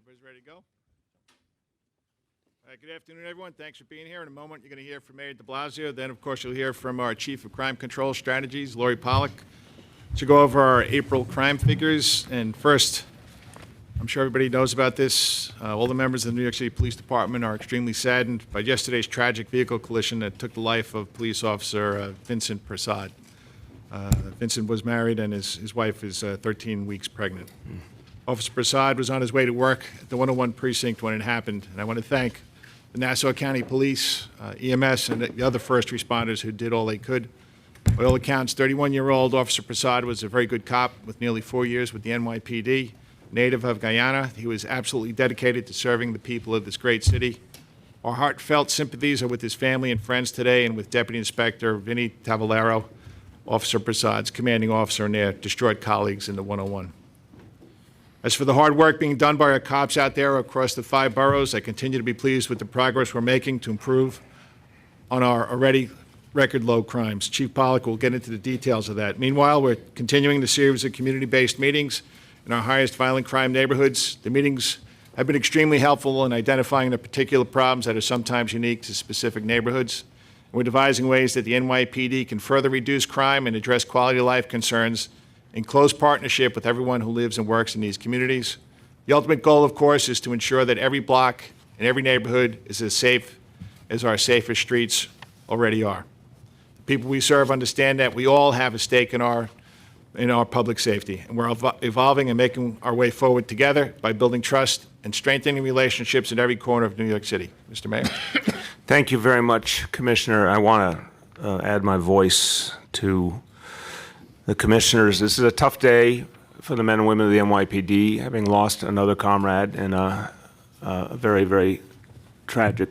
Everybody's ready to go? All right, good afternoon, everyone. Thanks for being here. In a moment, you're going to hear from Mayor de Blasio. Then, of course, you'll hear from our Chief of Crime Control Strategies, Lori Pollack, to go over our April crime figures. And first, I'm sure everybody knows about this. All the members of the New York City Police Department are extremely saddened by yesterday's tragic vehicle collision that took the life of police officer Vincent Prasad. Vincent was married, and his wife is 13 weeks pregnant. Officer Prasad was on his way to work at the 101 precinct when it happened, and I want to thank the Nassau County Police, EMS, and the other first responders who did all they could. By all accounts, 31-year-old Officer Prasad was a very good cop with nearly 4 years with the NYPD. Native of Guyana, he was absolutely dedicated to serving the people of this great city. Our heartfelt sympathies are with his family and friends today, and with Deputy Inspector Vinny Tavallero, Officer Prasad's commanding officer, and their distraught colleagues in the 101. As for the hard work being done by our cops out there across the 5 boroughs, I continue to be pleased with the progress we're making to improve on our already record-low crimes. Chief Pollack will get into the details of that. Meanwhile, we're continuing the series of community-based meetings in our highest violent crime neighborhoods. The meetings have been extremely helpful in identifying the particular problems that are sometimes unique to specific neighborhoods. We're devising ways that the NYPD can further reduce crime and address quality of life concerns in close partnership with everyone who lives and works in these communities. The ultimate goal, of course, is to ensure that every block and every neighborhood is as safe as our safest streets already are. The people we serve understand that we all have a stake in our public safety, and we're evolving and making our way forward together by building trust and strengthening relationships in every corner of New York City. Mr. Mayor. Thank you very much, Commissioner. I want to add my voice to the commissioners. This is a tough day for the men and women of the NYPD, having lost another comrade in a very, very tragic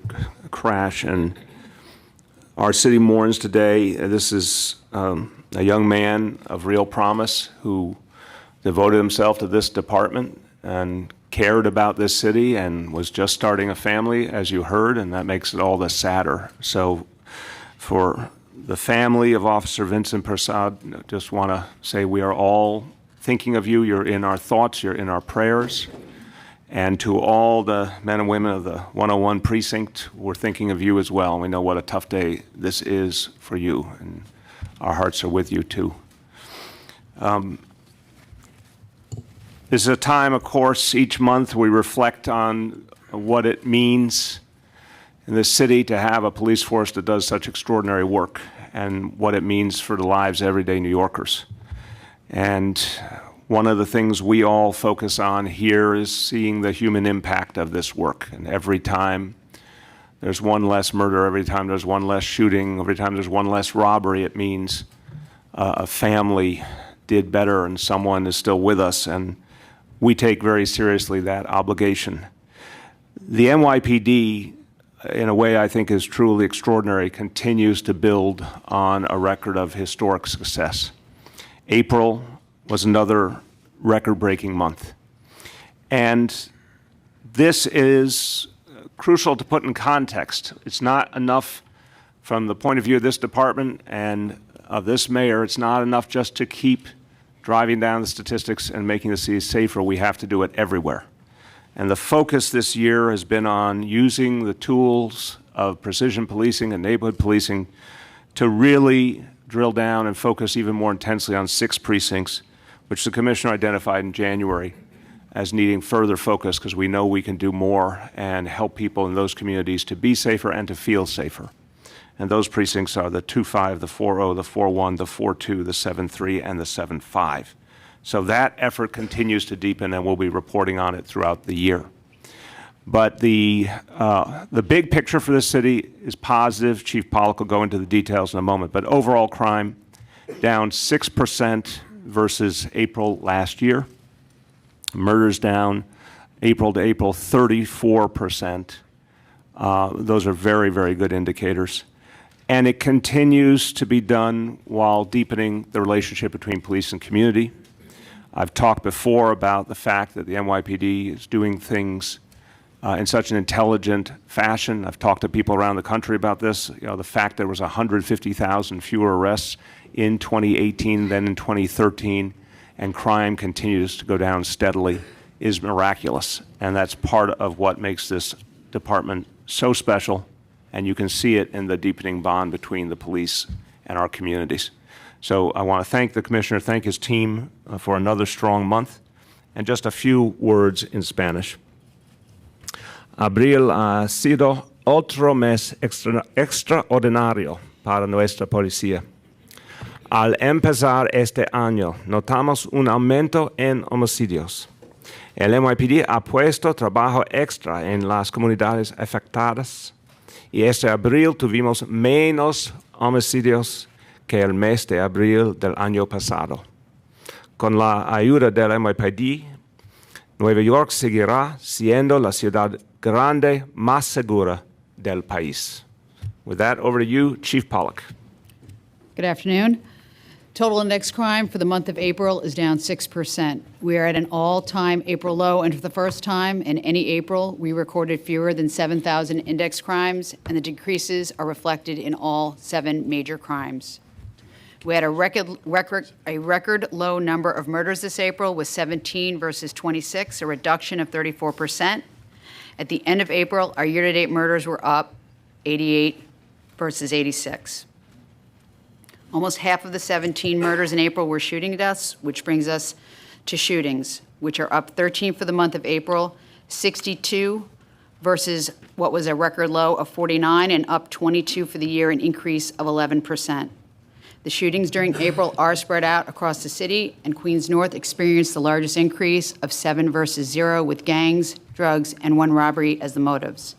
crash. And our city mourns today. This is a young man of real promise who devoted himself to this department and cared about this city and was just starting a family, as you heard, and that makes it all the sadder. So for the family of Officer Vincent Prasad, just want to say we are all thinking of you. You're in our thoughts. You're in our prayers. And to all the men and women of the 101 precinct, we're thinking of you as well. We know what a tough day this is for you, and our hearts are with you, too. This is a time, of course, each month we reflect on what it means in this city to have a police force that does such extraordinary work, and what it means for the lives of everyday New Yorkers. And one of the things we all focus on here is seeing the human impact of this work. And every time there's one less murder, every time there's one less shooting, every time there's one less robbery, it means a family did better and someone is still with us. And we take very seriously that obligation. The NYPD, in a way I think is truly extraordinary, continues to build on a record of historic success. April was another record-breaking month. And this is crucial to put in context. It's not enough from the point of view of this department and of this mayor, it's not enough just to keep driving down the statistics and making the city safer. We have to do it everywhere. And the focus this year has been on using the tools of precision policing and neighborhood policing to really drill down and focus even more intensely on 6 precincts, which the Commissioner identified in January as needing further focus because we know we can do more and help people in those communities to be safer and to feel safer. And those precincts are the 2-5, the 4-0, the 4-1, the 4-2, the 7-3, and the 7-5. So that effort continues to deepen, and we'll be reporting on it throughout the year. But the big picture for this city is positive. Chief Pollack will go into the details in a moment. But overall crime down 6% versus April last year. Murders down April to April 34%. Those are very, very good indicators. And it continues to be done while deepening the relationship between police and community. I've talked before about the fact that the NYPD is doing things in such an intelligent fashion. I've talked to people around the country about this. You know, the fact there was 150,000 fewer arrests in 2018 than in 2013, and crime continues to go down steadily is miraculous, and that's part of what makes this department so special, and you can see it in the deepening bond between the police and our communities. So I want to thank the Commissioner, thank his team for another strong month, and just a few words in Spanish. Abril ha sido otro mes extraordinario para nuestra policía. Al empezar este año, notamos un aumento en homicidios. El NYPD ha puesto trabajo extra en las comunidades afectadas y este abril tuvimos menos homicidios que el mes de abril del año pasado. Con la ayuda del NYPD, Nueva York seguirá siendo la ciudad grande más segura del país. With that, over to you, Chief Pollack. Good afternoon. Total index crime for the month of April is down 6%. We are at an all-time April low, and for the first time in any April, we recorded fewer than 7,000 index crimes, and the decreases are reflected in all 7 major crimes. We had a record low number of murders this April, with 17 versus 26, a reduction of 34%. At the end of April, our year-to-date murders were up 88 versus 86. Almost half of the 17 murders in April were shooting deaths, which brings us to shootings, which are up 13 for the month of April, 62 versus what was a record low of 49, and up 22 for the year, an increase of 11%. The shootings during April are spread out across the city, and Queens North experienced the largest increase of 7 versus 0, with gangs, drugs, and 1 robbery as the motives.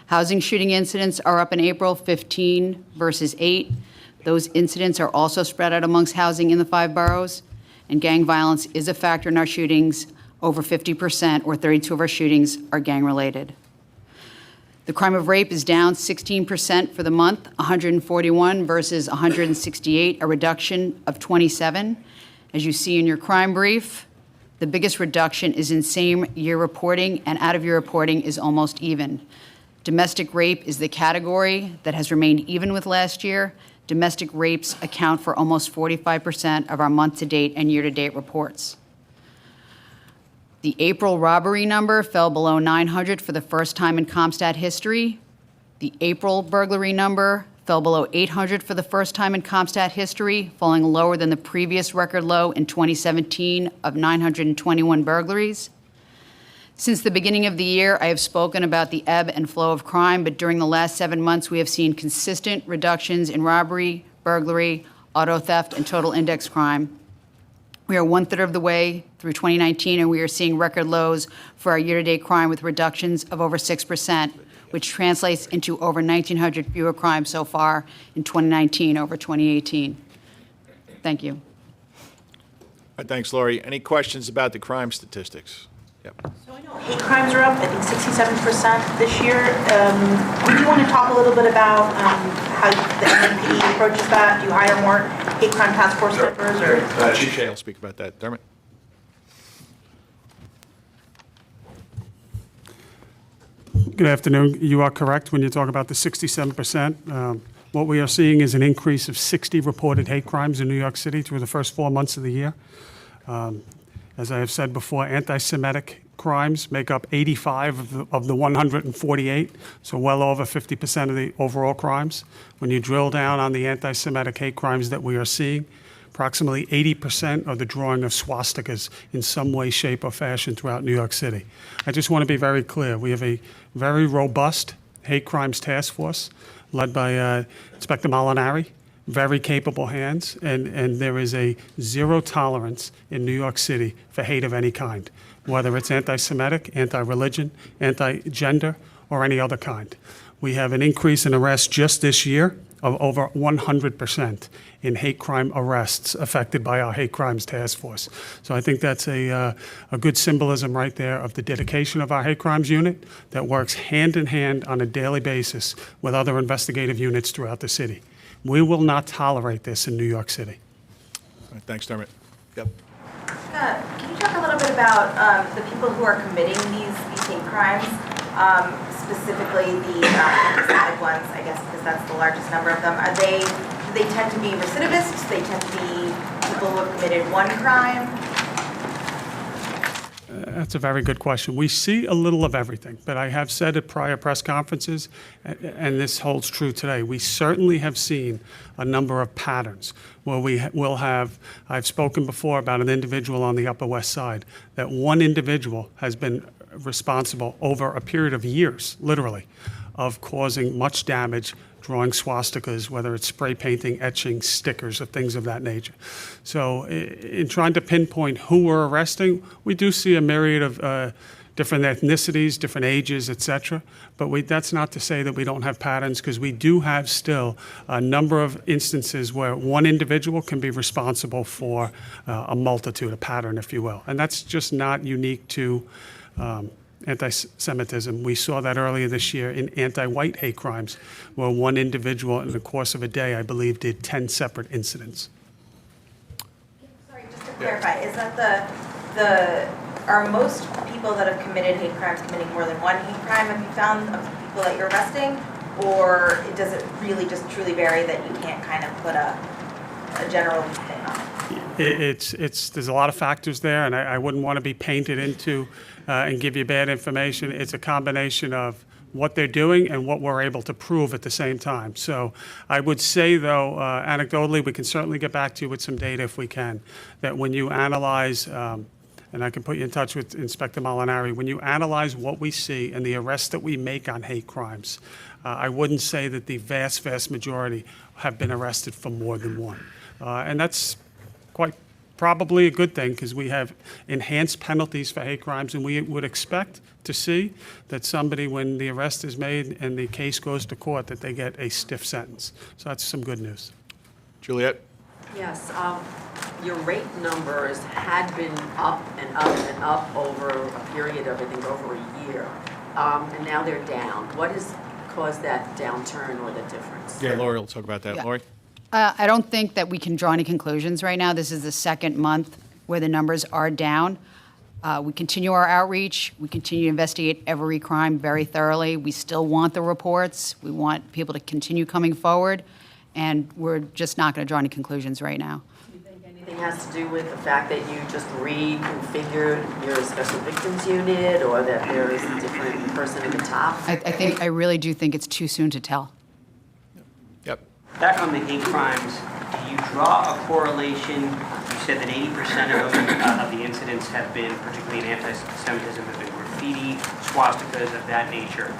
Housing shooting incidents are up in April, 15 versus 8. Those incidents are also spread out amongst housing in the 5 boroughs, and gang violence is a factor in our shootings. Over 50%, or 32 of our shootings, are gang-related. The crime of rape is down 16% for the month, 141 versus 168, a reduction of 27. As you see in your crime brief, the biggest reduction is in same-year reporting, and out-of-year reporting is almost even. Domestic rape is the category that has remained even with last year. Domestic rapes account for almost 45% of our month-to-date and year-to-date reports. The April robbery number fell below 900 for the first time in CompStat history. The April burglary number fell below 800 for the first time in CompStat history, falling lower than the previous record low in 2017 of 921 burglaries. Since the beginning of the year, I have spoken about the ebb and flow of crime, but during the last 7 months, we have seen consistent reductions in robbery, burglary, auto theft, and total index crime. We are 1/3 of the way through 2019, and we are seeing record lows for our year-to-date crime, with reductions of over 6%, which translates into over 1,900 fewer crimes so far in 2019 over 2018. Thank you. All right, thanks, Lori. Any questions about the crime statistics? Yep. So I know hate crimes are up, I think 67% this year. Would you want to talk a little bit about how the NYPD approaches that? Do you hire more hate crime task force members? Or? Chief Shea will speak about that. Dermot? Good afternoon. You are correct when you talk about the 67%. What we are seeing is an increase of 60 reported hate crimes in New York City through the first 4 months of the year. As I have said before, anti-Semitic crimes make up 85 of the 148, so well over 50% of the overall crimes. When you drill down on the anti-Semitic hate crimes that we are seeing, approximately 80% are the drawing of swastikas in some way, shape, or fashion throughout New York City. I just want to be very clear. We have a very robust hate crimes task force led by Inspector Molinari. Very capable hands, and there is a zero tolerance in New York City for hate of any kind, whether it's anti-Semitic, anti-religion, anti-gender, or any other kind. We have an increase in arrests just this year of over 100% in hate crime arrests affected by our hate crimes task force. So I think that's a good symbolism right there of the dedication of our hate crimes unit that works hand in hand on a daily basis with other investigative units throughout the city. We will not tolerate this in New York City. All right, thanks, Dermot. Yep. Can you talk a little bit about the people who are committing these hate crimes, specifically the static ones, I guess, because that's the largest number of them? Do they tend to be recidivists? They tend to be people who have committed one crime? That's a very good question. We see a little of everything, but I have said at prior press conferences, and this holds true today, we certainly have seen a number of patterns where we will have, I've spoken before about an individual on the Upper West Side, that one individual has been responsible over a period of years, literally, of causing much damage, drawing swastikas, whether it's spray painting, etching, stickers, or things of that nature. So in trying to pinpoint who we're arresting, we do see a myriad of different ethnicities, different ages, et cetera. But that's not to say that we don't have patterns, because we do have still a number of instances where one individual can be responsible for a multitude, a pattern, if you will. And that's just not unique to anti-Semitism. We saw that earlier this year in anti-white hate crimes, where one individual in the course of a day, I believe, did 10 separate incidents. Sorry, just to clarify, is that are most people that have committed hate crimes committing more than one hate crime? Have you found of the people that you're arresting? Or does it really just truly vary that you can't kind of put a general thing on it? There's a lot of factors there, and I wouldn't want to be painted into and give you bad information. It's a combination of what they're doing and what we're able to prove at the same time. So I would say, though, anecdotally, we can certainly get back to you with some data if we can, that when you analyze, and I can put you in touch with Inspector Molinari, when you analyze what we see and the arrests that we make on hate crimes, I wouldn't say that the vast, vast majority have been arrested for more than one. And that's quite probably a good thing, because we have enhanced penalties for hate crimes, and we would expect to see that somebody, when the arrest is made and the case goes to court, that they get a stiff sentence. So that's some good news. Juliet? Yes, your rate numbers had been up and up and up over a period of, I think, over a year, and now they're down. What has caused that downturn or the difference? Yeah, Lori will talk about that. Yeah. Lori? I don't think that we can draw any conclusions right now. This is the second month where the numbers are down. We continue our outreach. We continue to investigate every crime very thoroughly. We still want the reports. We want people to continue coming forward, and we're just not going to draw any conclusions right now. Do you think anything has to do with the fact that you just reconfigured your special victims unit, or that there is a different person at the top? I really do think it's too soon to tell. Yep. Back on the hate crimes, do you draw a correlation? You said that 80% of the incidents have been, particularly in anti-Semitism, have been graffiti, swastikas of that nature.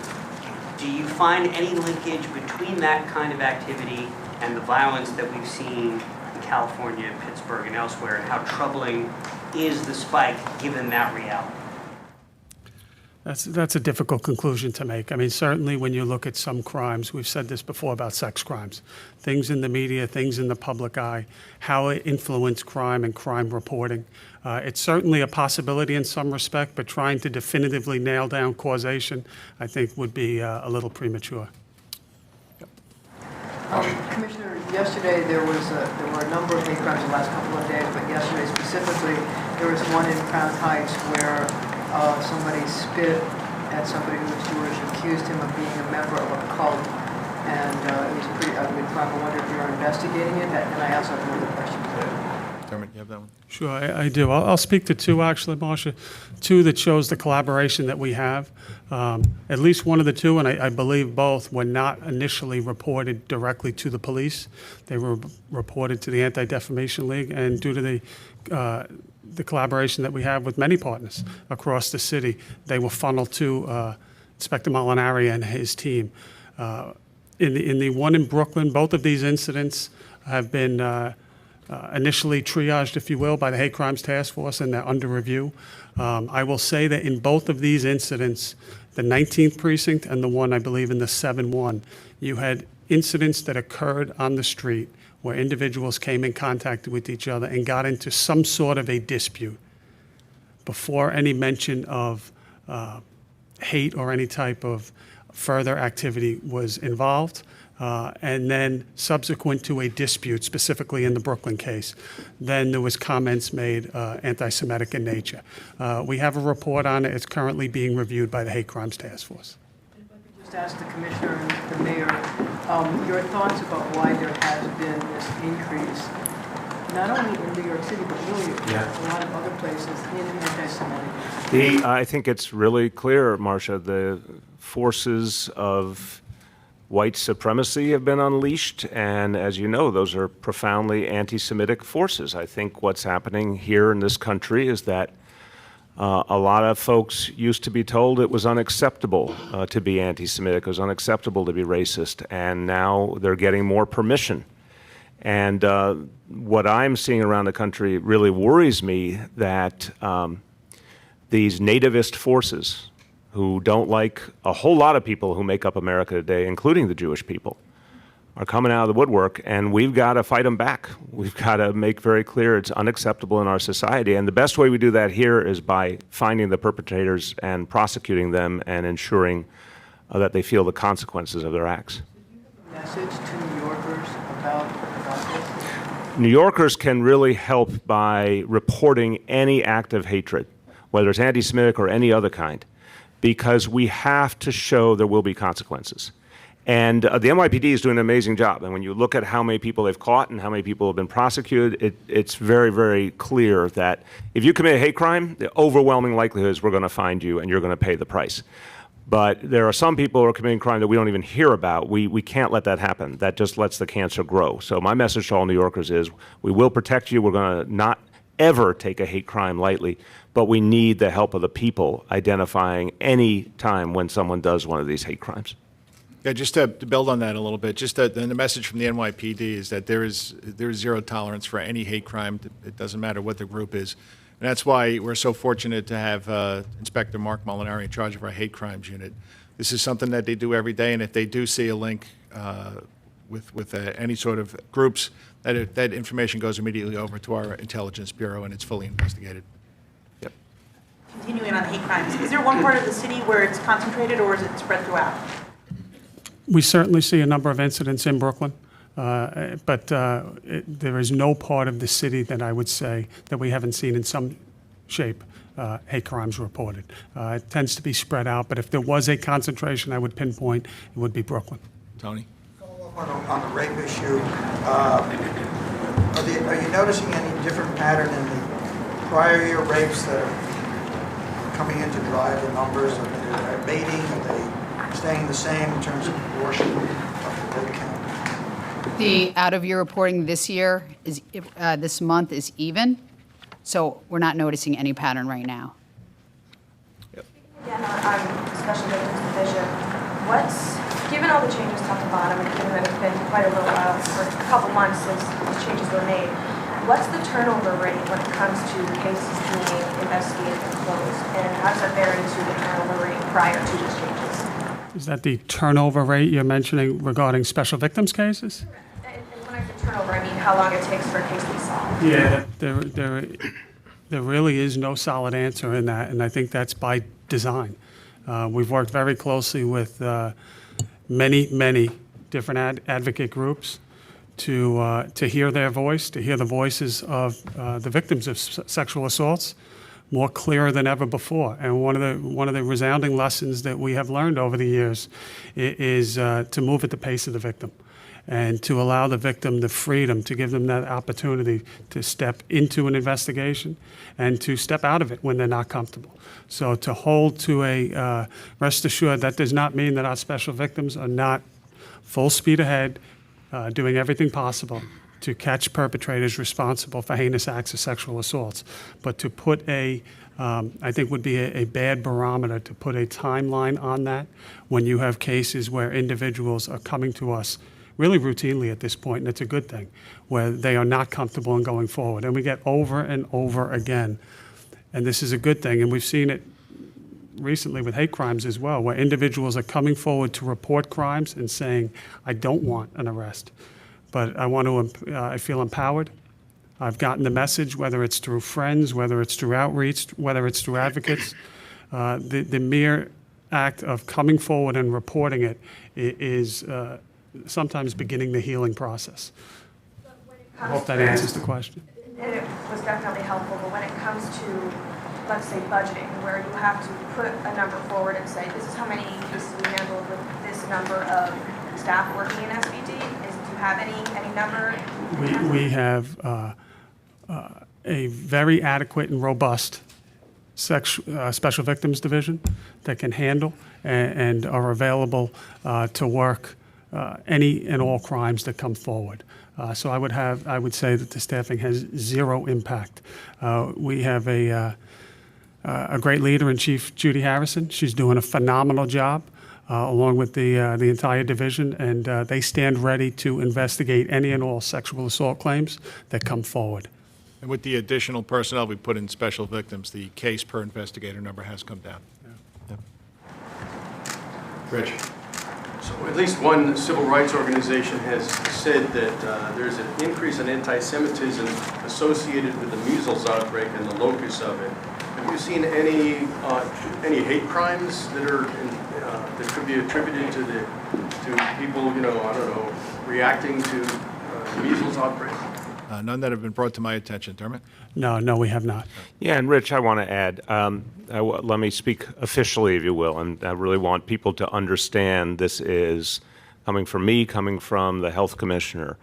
Do you find any linkage between that kind of activity and the violence that we've seen in California, Pittsburgh, and elsewhere, and how troubling is the spike given that reality? That's a difficult conclusion to make. I mean, certainly when you look at some crimes, we've said this before about sex crimes, things in the media, things in the public eye, how it influenced crime and crime reporting. It's certainly a possibility in some respect, but trying to definitively nail down causation, I think, would be a little premature. Commissioner, yesterday there were a number of hate crimes the last couple of days, but yesterday specifically, there was one in Crown Heights where somebody spit at somebody who was Jewish, accused him of being a member of a cult, and it was a pretty ugly crime. I wonder if you're investigating it, and I also have another question. Dermot, you have that one? Sure, I do. I'll speak to two, actually, Marcia. Two that shows the collaboration that we have. At least one of the two, and I believe both, were not initially reported directly to the police. They were reported to the Anti-Defamation League, and due to the collaboration that we have with many partners across the city, they were funneled to Inspector Molinari and his team. In the one in Brooklyn, both of these incidents have been initially triaged, if you will, by the Hate Crimes Task Force, and they're under review. I will say that in both of these incidents, the 19th precinct and the one, I believe, in the 7-1, you had incidents that occurred on the street where individuals came in contact with each other and got into some sort of a dispute before any mention of hate or any type of further activity was involved. And then subsequent to a dispute, specifically in the Brooklyn case, then there was comments made anti-Semitic in nature. We have a report on it. It's currently being reviewed by the Hate Crimes Task Force. If I could just ask the Commissioner and the Mayor, your thoughts about why there has been this increase. not only in New York City, but really a lot of other places in anti-Semitic. I think it's really clear, Marcia, the forces of white supremacy have been unleashed, and as you know, those are profoundly anti-Semitic forces. I think what's happening here in this country is that a lot of folks used to be told it was unacceptable to be anti-Semitic, it was unacceptable to be racist, and now they're getting more permission. And what I'm seeing around the country really worries me, that these nativist forces who don't like a whole lot of people who make up America today, including the Jewish people, are coming out of the woodwork, and we've got to fight them back. We've got to make very clear it's unacceptable in our society, and the best way we do that here is by finding the perpetrators and prosecuting them and ensuring that they feel the consequences of their acts. Message to New Yorkers about this? New Yorkers can really help by reporting any act of hatred, whether it's anti-Semitic or any other kind, because we have to show there will be consequences. And the NYPD is doing an amazing job. And when you look at how many people they've caught and how many people have been prosecuted, it's very, very clear that if you commit a hate crime, the overwhelming likelihood is we're going to find you and you're going to pay the price. But there are some people who are committing crime that we don't even hear about. We can't let that happen. That just lets the cancer grow. So my message to all New Yorkers is we will protect you. We're going to not ever take a hate crime lightly, but we need the help of the people identifying any time when someone does one of these hate crimes. Yeah, just to build on that a little bit, just that the message from the NYPD is that there is zero tolerance for any hate crime. It doesn't matter what the group is. And that's why we're so fortunate to have Inspector Mark Molinari in charge of our hate crimes unit. This is something that they do every day, and if they do see a link with any sort of groups, that information goes immediately over to our Intelligence Bureau, and it's fully investigated. Yep. Continuing on hate crimes, is there one part of the city where it's concentrated, or is it spread throughout? We certainly see a number of incidents in Brooklyn, but there is no part of the city that I would say that we haven't seen in some shape hate crimes reported. It tends to be spread out, but if there was a concentration I would pinpoint, it would be Brooklyn. Tony? On the rape issue, are you noticing any different pattern in the prior year rapes that are coming in to drive the numbers? Are they abating? Are they staying the same in terms of proportion of the rape count? The out-of-year reporting this year, this month, is even, so we're not noticing any pattern right now. Again, on Special Victims Division, given all the changes top to bottom, and given that it's been quite a little while, or a couple months since these changes were made, what's the turnover rate when it comes to cases being investigated and closed? And how does that vary to the turnover rate prior to these changes? Is that the turnover rate you're mentioning regarding special victims cases? And when I say turnover, I mean how long it takes for a case to be solved. Yeah, there really is no solid answer in that, and I think that's by design. We've worked very closely with many different advocate groups to hear their voice, to hear the voices of the victims of sexual assaults more clearer than ever before. And one of the resounding lessons that we have learned over the years is to move at the pace of the victim and to allow the victim the freedom, to give them that opportunity to step into an investigation and to step out of it when they're not comfortable. So to hold to a, rest assured, that does not mean that our special victims are not full speed ahead, doing everything possible to catch perpetrators responsible for heinous acts of sexual assaults. But to put I think would be a bad barometer to put a timeline on that when you have cases where individuals are coming to us really routinely at this point, and it's a good thing, where they are not comfortable in going forward. And we get over and over again, and this is a good thing, and we've seen it recently with hate crimes as well, where individuals are coming forward to report crimes and saying, I don't want an arrest, but I feel empowered. I've gotten the message, whether it's through friends, whether it's through outreach, whether it's through advocates. The mere act of coming forward and reporting it is sometimes beginning the healing process. I hope that answers the question. And it was definitely helpful, but when it comes to, let's say, budgeting, where you have to put a number forward and say, this is how many cases we handled with this number of staff working in SVD, do you have any number? We have a very adequate and robust special victims division that can handle and are available to work any and all crimes that come forward. So I would say that the staffing has zero impact. We have a great leader in Chief Judy Harrison. She's doing a phenomenal job, along with the entire division, and they stand ready to investigate any and all sexual assault claims that come forward. And with the additional personnel we put in special victims, the case per investigator number has come down. Yep. Rich? So at least one civil rights organization has said that there's an increase in anti-Semitism associated with the measles outbreak and the locus of it. Have you seen any hate crimes that are that could be attributed to people, I don't know, reacting to the measles outbreak? None that have been brought to my attention. Dermot? No, we have not. Yeah, and Rich, I want to add, let me speak officially, if you will, and I really want people to understand this is coming from me, coming from the health commissioner.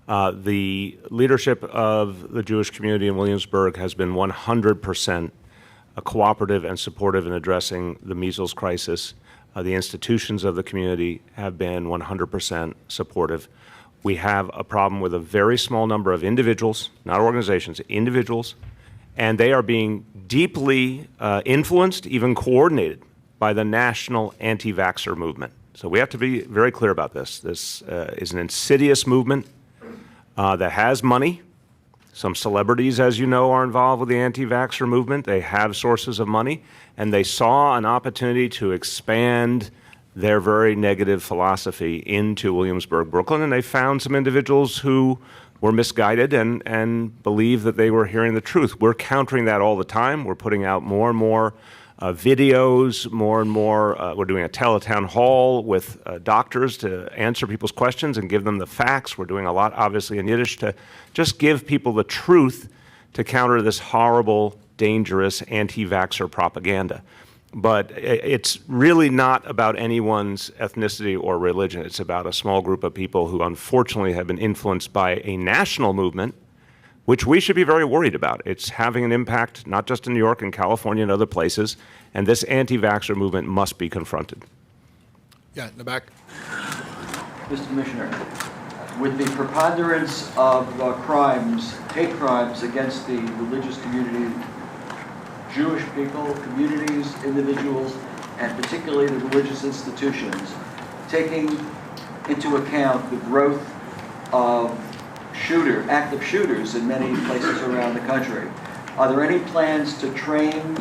The leadership of the Jewish community in Williamsburg has been 100% cooperative and supportive in addressing the measles crisis. The institutions of the community have been 100% supportive. We have a problem with a very small number of individuals, not organizations, individuals, and they are being deeply influenced, even coordinated, by the national anti-vaxxer movement. So we have to be very clear about this. This is an insidious movement that has money. Some celebrities, as you know, are involved with the anti-vaxxer movement. They have sources of money, and they saw an opportunity to expand their very negative philosophy into Williamsburg, Brooklyn, and they found some individuals who were misguided and believed that they were hearing the truth. We're countering that all the time. We're putting out more and more videos, more and more. We're doing a teletown hall with doctors to answer people's questions and give them the facts. We're doing a lot, obviously, in Yiddish to just give people the truth to counter this horrible, dangerous anti-vaxxer propaganda. But it's really not about anyone's ethnicity or religion. It's about a small group of people who unfortunately have been influenced by a national movement, which we should be very worried about. It's having an impact not just in New York and California and other places, and this anti-vaxxer movement must be confronted. Yeah, in the back. Mr. Commissioner, with the preponderance of crimes, hate crimes against the religious community, Jewish people, communities, individuals, and particularly the religious institutions, taking into account the growth of active shooters in many places around the country, are there any plans to train,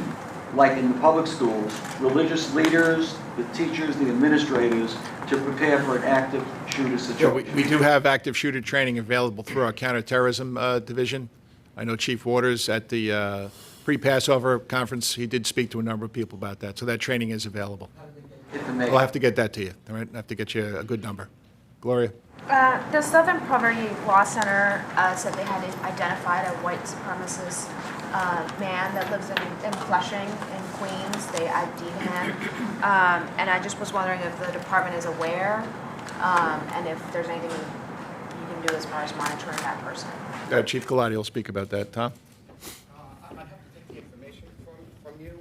like in the public schools, religious leaders, the teachers, the administrators, to prepare for an active shooter situation? Yeah, we do have active shooter training available through our counterterrorism division. I know Chief Waters at the pre-Passover conference, he did speak to a number of people about that. So that training is available. I'll have to get that to you, all right? I have to get you a good number. Gloria? The Southern Poverty Law Center said they had identified a white supremacist man that lives in Flushing in Queens. They ID'd him. And I just was wondering if the department is aware and if there's anything you can do as far as monitoring that person. Chief Galati will speak about that. Tom? I'd have to take the information from you.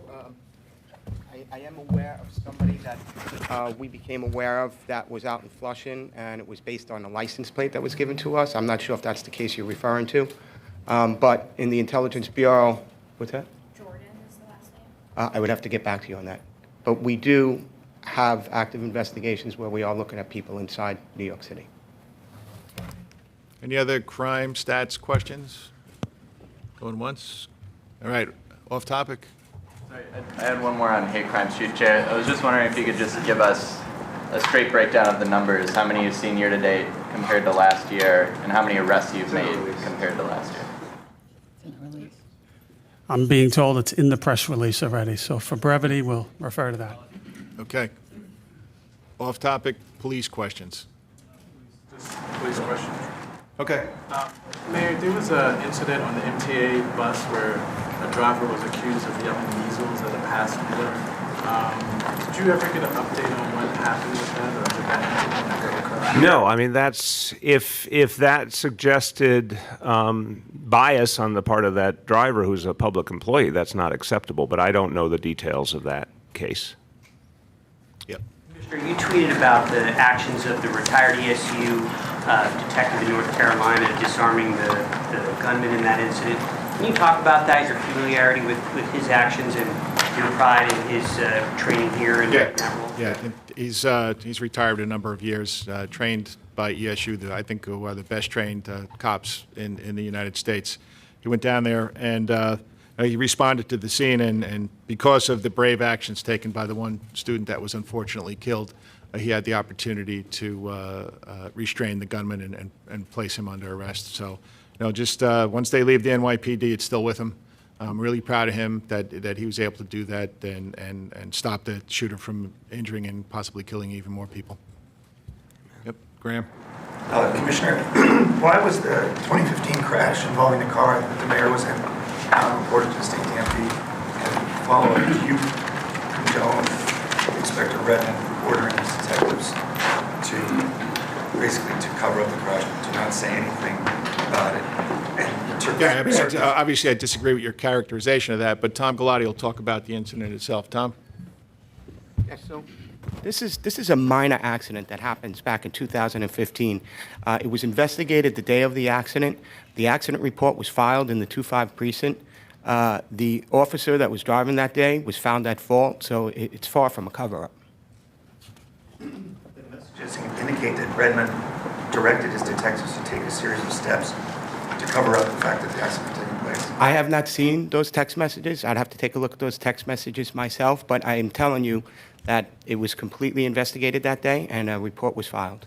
I am aware of somebody that we became aware of that was out in Flushing, and it was based on a license plate that was given to us. I'm not sure if that's the case you're referring to. But in the Intelligence Bureau, what's that? Jordan is the last name. I would have to get back to you on that. But we do have active investigations where we are looking at people inside New York City. Any other crime stats questions? Going once? All right, off topic. I had one more on hate crimes, Chief Chair. I was just wondering if you could just give us a straight breakdown of the numbers, how many you've seen year to date compared to last year, and how many arrests you've made compared to last year. I'm being told it's in the press release already, so for brevity, we'll refer to that. Okay. Off topic, police questions. Police question. Okay. Mayor, there was an incident on the MTA bus where a driver was accused of yelling measles at a passenger. Did you ever get an update on what happened with that, or did that never occur? No, I mean, that's, if that suggested bias on the part of that driver who's a public employee, that's not acceptable, but I don't know the details of that case. Yep. Commissioner, you tweeted about the actions of the retired ESU detective in North Carolina disarming the gunman in that incident. Can you talk about that, your familiarity with his actions and your pride in his training here in that role? Yeah, he's retired a number of years, trained by ESU, I think who are the best trained cops in the United States. He went down there and he responded to the scene, and because of the brave actions taken by the one student that was unfortunately killed, he had the opportunity to restrain the gunman and place him under arrest. So, just once they leave the NYPD, it's still with him. I'm really proud of him that he was able to do that and stop the shooter from injuring and possibly killing even more people. Yep, Graham. Commissioner, why was the 2015 crash involving the car that the mayor was in reported to the state DMV? And follow-up, do you condone Inspector Redmond ordering his detectives to basically to cover up the crash, to not say anything about it? Yeah, obviously I disagree with your characterization of that, but Tom Galati will talk about the incident itself. Tom? Yeah, so this is a minor accident that happens back in 2015. It was investigated the day of the accident. The accident report was filed in the 2-5 precinct. The officer that was driving that day was found at fault, so it's far from a cover-up. The messages indicate that Redmond directed his detectives to take a series of steps to cover up the fact that the accident took place. I have not seen those text messages. I'd have to take a look at those text messages myself, but I am telling you that it was completely investigated that day and a report was filed.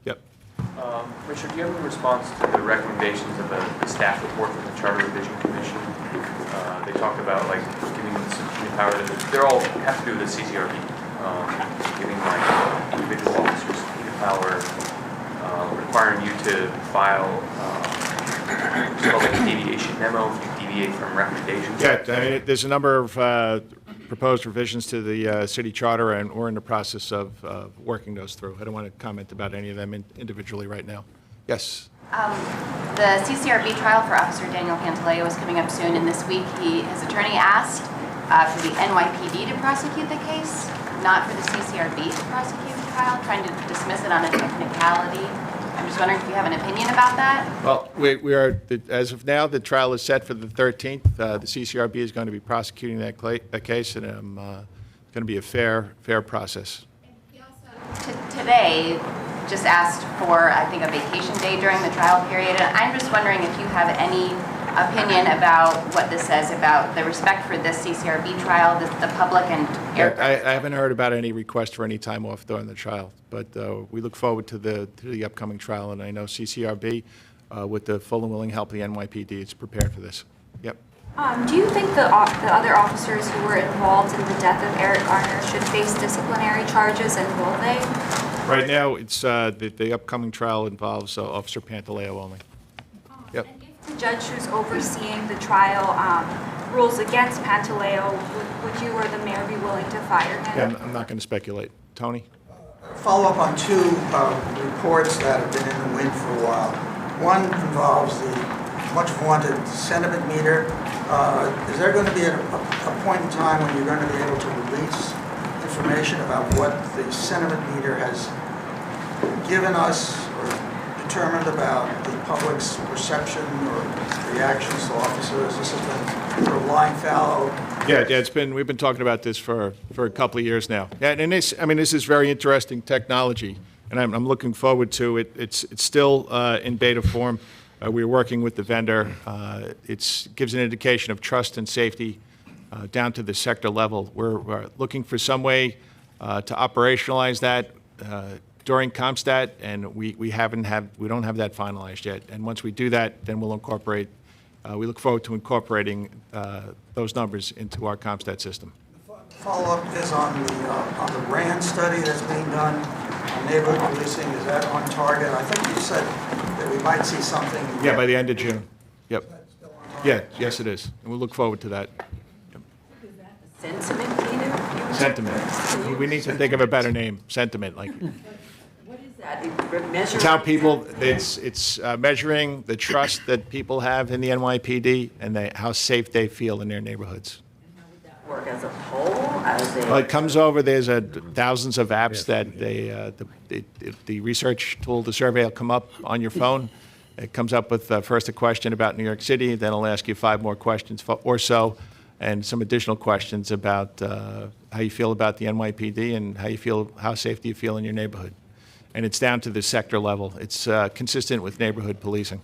Yep. Richard, do you have any response to the recommendations of the staff report from the Charter Revision Commission? They talked about like giving them subpoena power. They're all have to do with the CCRB, giving like individual officers subpoena power, requiring you to file what's called like a deviation memo if you deviate from recommendations. Yeah, I mean, there's a number of proposed revisions to the city charter, and we're in the process of working those through. I don't want to comment about any of them individually right now. Yes? The Ccrb trial for Officer Daniel Pantaleo is coming up soon, and this week his attorney asked for the NYPD to prosecute the case, not for the Ccrb to prosecute the trial, trying to dismiss it on a technicality. I'm just wondering if you have an opinion about that? Well, we are, as of now, the trial is set for the 13th. The CCRB is going to be prosecuting that case, and it's going to be a fair process. Today, just asked for, I think, a vacation day during the trial period. And I'm just wondering if you have any opinion about what this says about the respect for this CCRB trial, the public and I haven't heard about any request for any time off during the trial, but we look forward to the upcoming trial, and I know CCRB, with the full and willing help of the NYPD, is prepared for this. Yep. Do you think the other officers who were involved in the death of Eric Garner should face disciplinary charges, and will they? Right now, it's the upcoming trial involves Officer Pantaleo only. Yep. The judge who's overseeing the trial rules against Pantaleo, would you or the mayor be willing to fire him? Yeah, I'm not going to speculate. Tony? Follow up on two reports that have been in the wind for a while. One involves the much vaunted sentiment meter. Is there going to be a point in time when you're going to be able to release information about what the sentiment meter has given us or determined about the public's perception or reactions to officers? This has been sort of lying fallow. Yeah, we've been talking about this for a couple of years now. Yeah, and this is very interesting technology, and I'm looking forward to it. It's still in beta form. We're working with the vendor. It gives an indication of trust and safety down to the sector level. We're looking for some way to operationalize that during CompStat, and we don't have that finalized yet. And once we do that, then we'll incorporate. We look forward to incorporating those numbers into our CompStat system. Follow-up is on the RAND study that's being done on neighborhood policing. Is that on target? I think you said that we might see something. Yeah, by the end of June. Yep. Yeah, yes it is. And we'll look forward to that. Yep. Sentiment meter? Sentiment. We need to think of a better name. Sentiment, like. What is that? Measure. It's how people. It's measuring the trust that people have in the NYPD and how safe they feel in their neighborhoods. Work as a poll, as a. Well, it comes over. There's thousands of apps that the research tool, the survey, will come up on your phone. It comes up with first a question about New York City, then it'll ask you 5 more questions or so, and some additional questions about how you feel about the NYPD and how safe do you feel in your neighborhood. And it's down to the sector level. It's consistent with neighborhood policing.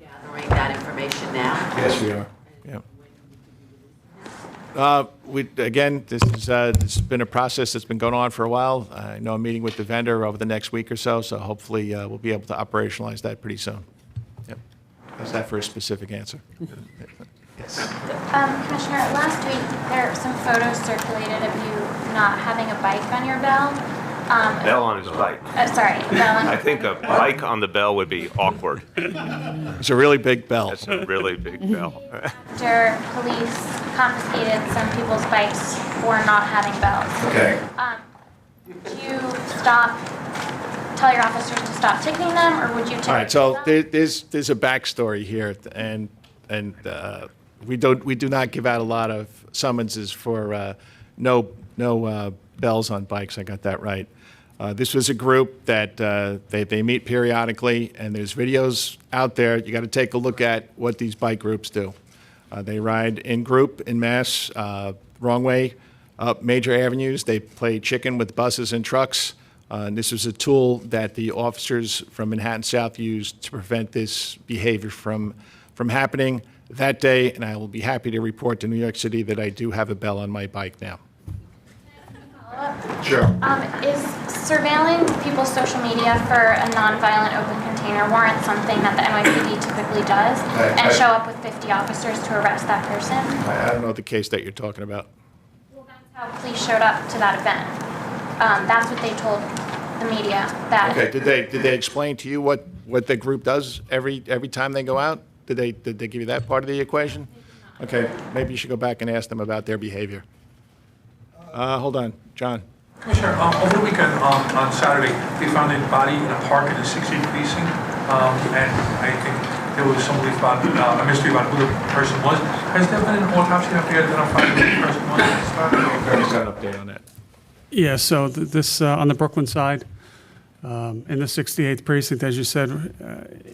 Gathering that information now? Yes, we are. Yeah. This has been a process that's been going on for a while. I know I'm meeting with the vendor over the next week or so, so hopefully we'll be able to operationalize that pretty soon. Yep. How's that for a specific answer? Yes. Commissioner, last week there were some photos circulated of you not having a bike on your bell. Bell on his bike. Sorry, bell on. I think a bike on the bell would be awkward. It's a really big bell. That's a really big bell. After police confiscated some people's bikes for not having bells. Okay. Did you tell your officers to stop ticketing them, or would you ticket All right. So them? there's a backstory here, and we do not give out a lot of summonses for no bells on bikes. I got that right. This was a group that they meet periodically, and there's videos out there. You got to take a look at what these bike groups do. They ride in group, in mass, wrong way, up major avenues. They play chicken with buses and trucks. And this was a tool that the officers from Manhattan South used to prevent this behavior from happening that day. And I will be happy to report to New York City that I do have a bell on my bike now. Sure. Is surveilling people's social media for a nonviolent open container warrant something that the NYPD typically does, and show up with 50 officers to arrest that person? I don't know the case that you're talking about. Well, that's how police showed up to that event. That's what they told the media. That. Okay. Did they explain to you what the group does every time they go out? Did they give you that part of the equation? Okay. Maybe you should go back and ask them about their behavior. Hold on, John. Commissioner, over the weekend, on Saturday, they found a body in a park in the 16th precinct, and I think there was some belief about a mystery about who the person was. Has there been an autopsy after identifying who the person was? There's an update on that. Yeah, so this, on the Brooklyn side, in the 68th precinct, as you said,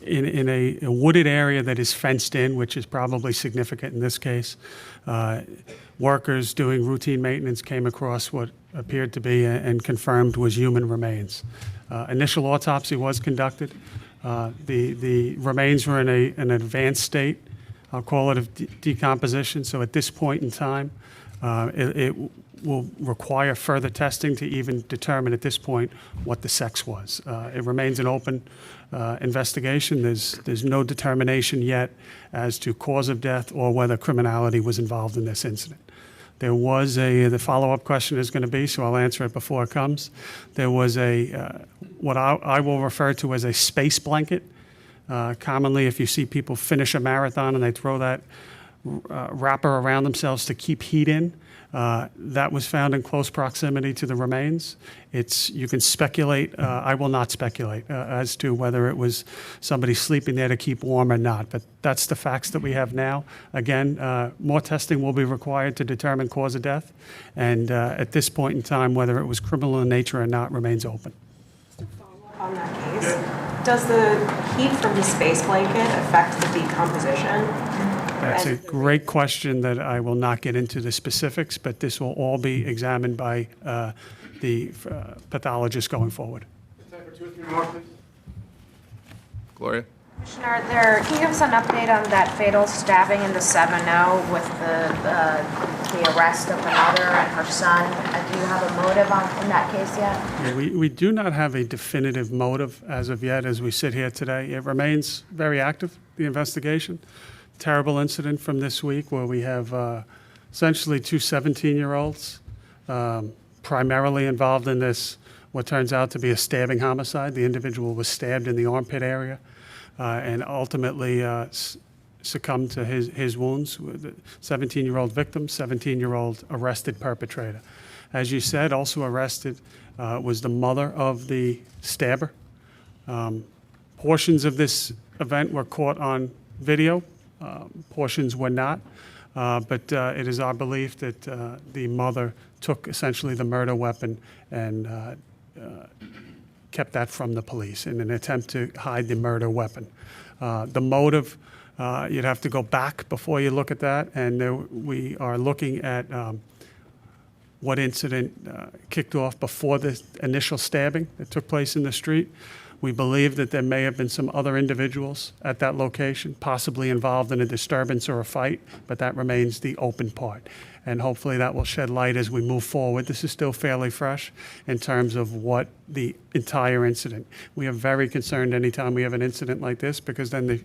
in a wooded area that is fenced in, which is probably significant in this case, workers doing routine maintenance came across what appeared to be and confirmed was human remains. Initial autopsy was conducted. The remains were in an advanced state, I'll call it, of decomposition. So at this point in time, it will require further testing to even determine at this point what the sex was. It remains an open investigation. There's no determination yet as to cause of death or whether criminality was involved in this incident. There was the follow-up question is going to be, so I'll answer it before it comes. There was what I will refer to as a space blanket. Commonly, if you see people finish a marathon and they throw that wrapper around themselves to keep heat in, that was found in close proximity to the remains. You can speculate, I will not speculate, as to whether it was somebody sleeping there to keep warm or not, but that's the facts that we have now. Again, more testing will be required to determine cause of death, and at this point in time, whether it was criminal in nature or not remains open. On that case, does the heat from the space blanket affect the decomposition? That's a great question that I will not get into the specifics, but this will all be examined by the pathologist going forward. Time for 2 or 3 more, please. Gloria? Commissioner, can you give us an update on that fatal stabbing in the 7-0 with the arrest of the mother and her son? Do you have a motive in that case yet? Yeah, we do not have a definitive motive as of yet as we sit here today. It remains very active, the investigation. Terrible incident from this week where we have essentially 2 17-year-olds primarily involved in this, what turns out to be a stabbing homicide. The individual was stabbed in the armpit area and ultimately succumbed to his wounds. 17-year-old victim, 17-year-old arrested perpetrator. As you said, also arrested was the mother of the stabber. Portions of this event were caught on video, portions were not. But it is our belief that the mother took essentially the murder weapon and kept that from the police in an attempt to hide the murder weapon. The motive, you'd have to go back before you look at that, and we are looking at what incident kicked off before the initial stabbing that took place in the street. We believe that there may have been some other individuals at that location, possibly involved in a disturbance or a fight, but that remains the open part. And hopefully that will shed light as we move forward. This is still fairly fresh in terms of what the entire incident. We are very concerned anytime we have an incident like this, because then the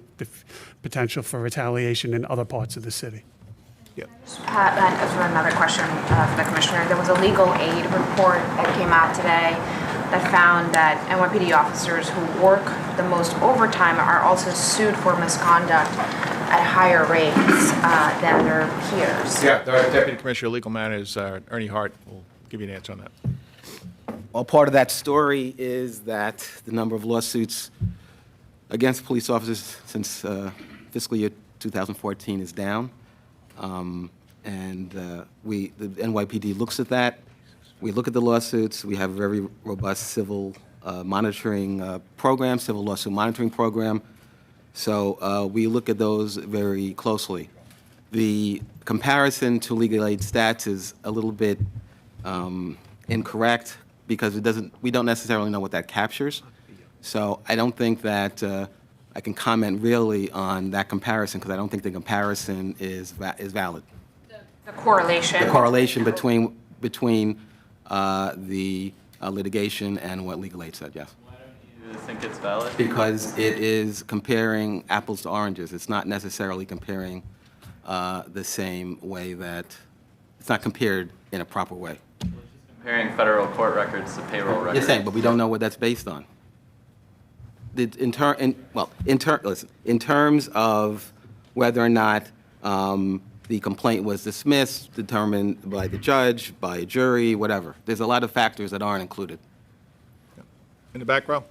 potential for retaliation in other parts of the city. Another question for the commissioner. There was a legal aid report that came out today that found that NYPD officers who work the most overtime are also sued for misconduct at higher rates than their peers. Yeah, our Deputy Commissioner of Legal Matters, Ernie Hart, will give you an answer on that. Well, part of that story is that the number of lawsuits against police officers since fiscal year 2014 is down. The NYPD looks at that. We look at the lawsuits. We have a very robust civil monitoring program, civil lawsuit monitoring program. So we look at those very closely. The comparison to legal aid stats is a little bit incorrect because we don't necessarily know what that captures. So I don't think that I can comment really on that comparison because I don't think the comparison is valid. The correlation. The correlation between the litigation and what legal aid said, yes. Why don't you think it's valid? Because it is comparing apples to oranges. It's not necessarily comparing the same way that, it's not compared in a proper way. Comparing federal court records to payroll records. You're saying, but we don't know what that's based on. In terms of whether or not the complaint was dismissed, determined by the judge, by a jury, whatever. There's a lot of factors that aren't included. In the back row.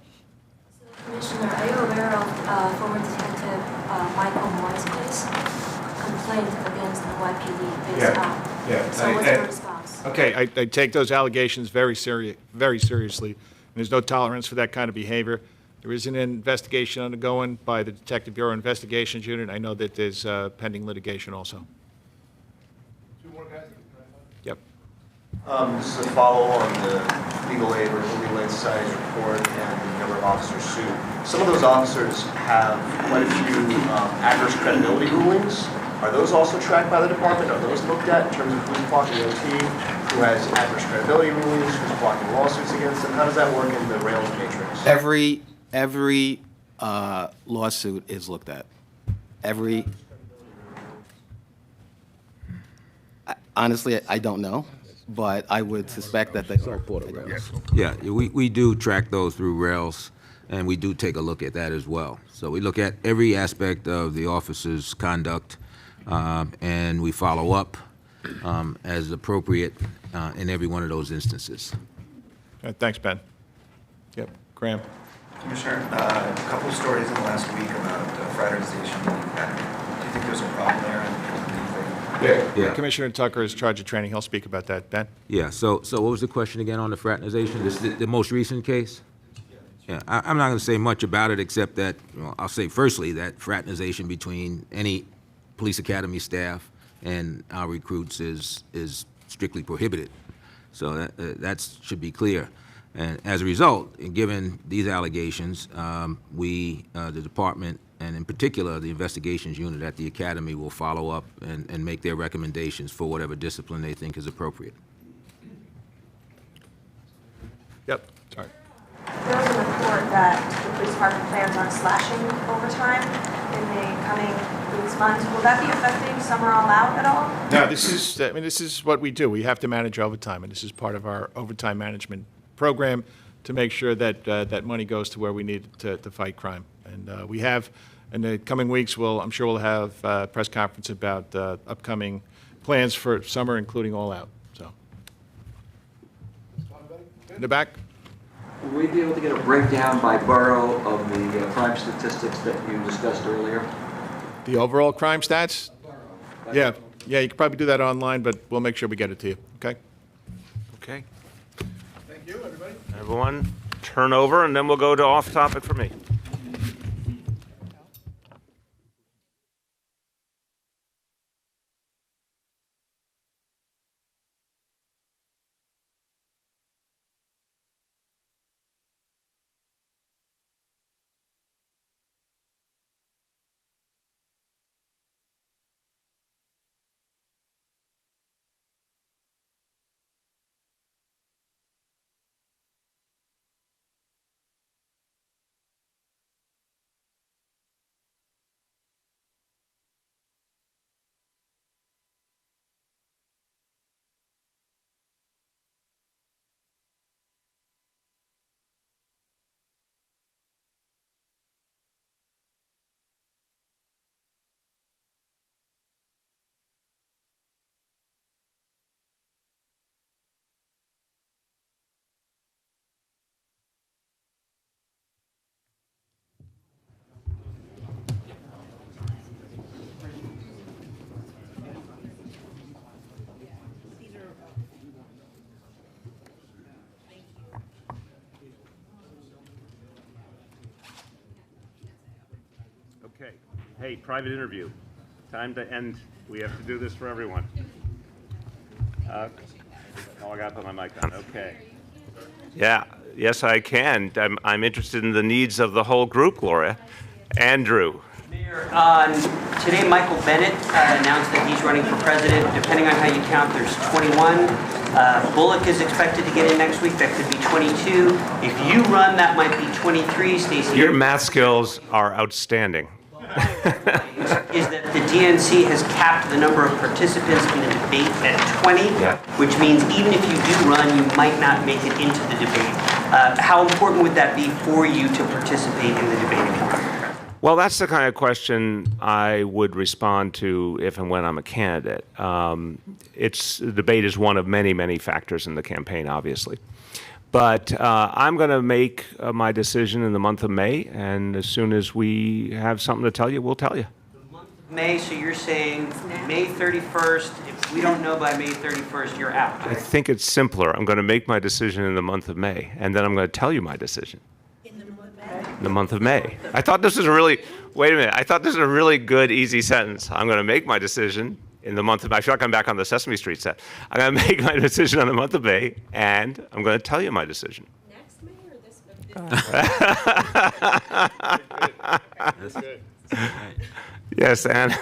Commissioner, are you aware of former Detective Michael Moore's case? Complaint against the NYPD based on. Yeah. So what's your response? Okay, I take those allegations very seriously, and there's no tolerance for that kind of behavior. There is an investigation undergoing by the Detective Bureau Investigations Unit. I know that there's pending litigation also. Yep. This is a follow on the Legal Aid or the Legal Aid Society's report and the number of officers sued. Some of those officers have quite a few adverse credibility rulings. Are those also tracked by the department? Are those looked at in terms of who's blocking OT, who has adverse credibility rulings, who's blocking lawsuits against them? How does that work in the Rails matrix? Every lawsuit is looked at. Honestly, I don't know, but I would suspect that they are. Yeah, we do track those through Rails, and we do take a look at that as well. So we look at every aspect of the officer's conduct, and we follow up as appropriate in every one of those instances. Thanks, Ben. Yep, Graham. Commissioner, a couple of stories in the last week about fraternization in the academy. Do you think there's a problem there? Yeah. Commissioner Tucker is in charge of training. He'll speak about that. Ben? Yeah, so what was the question again on the fraternization? This is the most recent case? Yeah, I'm not going to say much about it except that, I'll say firstly that fraternization between any police academy staff and our recruits is strictly prohibited. So that should be clear. And as a result, given these allegations, the department, and in particular the investigations unit at the academy, will follow up and make their recommendations for whatever discipline they think is appropriate. Yep, sorry. There was a report that the police department plans on slashing overtime in the coming weeks, months. Will that be affecting summer all out at all? No, this is what we do. We have to manage overtime, and this is part of our overtime management program to make sure that that money goes to where we need it to fight crime. And we have, in the coming weeks, I'm sure we'll have a press conference about upcoming plans for summer, including all out. So, In the back? Will we be able to get a breakdown by borough of the crime statistics that you discussed earlier? The overall crime stats? Yeah, you could probably do that online, but we'll make sure we get it to you, okay? Okay. Thank you, everybody. Everyone, turn over, and then we'll go to off-topic for me. Okay. Hey, private interview. Time to end. We have to do this for everyone. Oh, I got to put my mic on. Okay. Yeah. Yes, I can. I'm interested in the needs of the whole group, Gloria. Andrew. Mayor, today Michael Bennett announced that he's running for president. Depending on how you count, there's 21. Bullock is expected to get in next week. That could be 22. If you run, that might be 23. Stacey, Your math skills are outstanding. is that the DNC has capped the number of participants in the debate at 20, which means even if you do run, you might not make it into the debate. How important would that be for you to participate in the debate? Well, that's the kind of question I would respond to if and when I'm a candidate. The debate is one of many, many factors in the campaign, obviously. But I'm going to make my decision in the month of May, and as soon as we have something to tell you, we'll tell you. May, so you're saying May 31st. If we don't know by May 31st, you're out. I think it's simpler. I'm going to make my decision in the month of May, and then I'm going to tell you my decision. In the month of May. I thought this was a really, wait a minute, I thought this was a really good, easy sentence. I'm going to make my decision in the month of May. I feel like I'm back on the Sesame Street set. I'm going to make my decision on the month of May, and I'm going to tell you my decision. Next May or this May? Yes, Anna.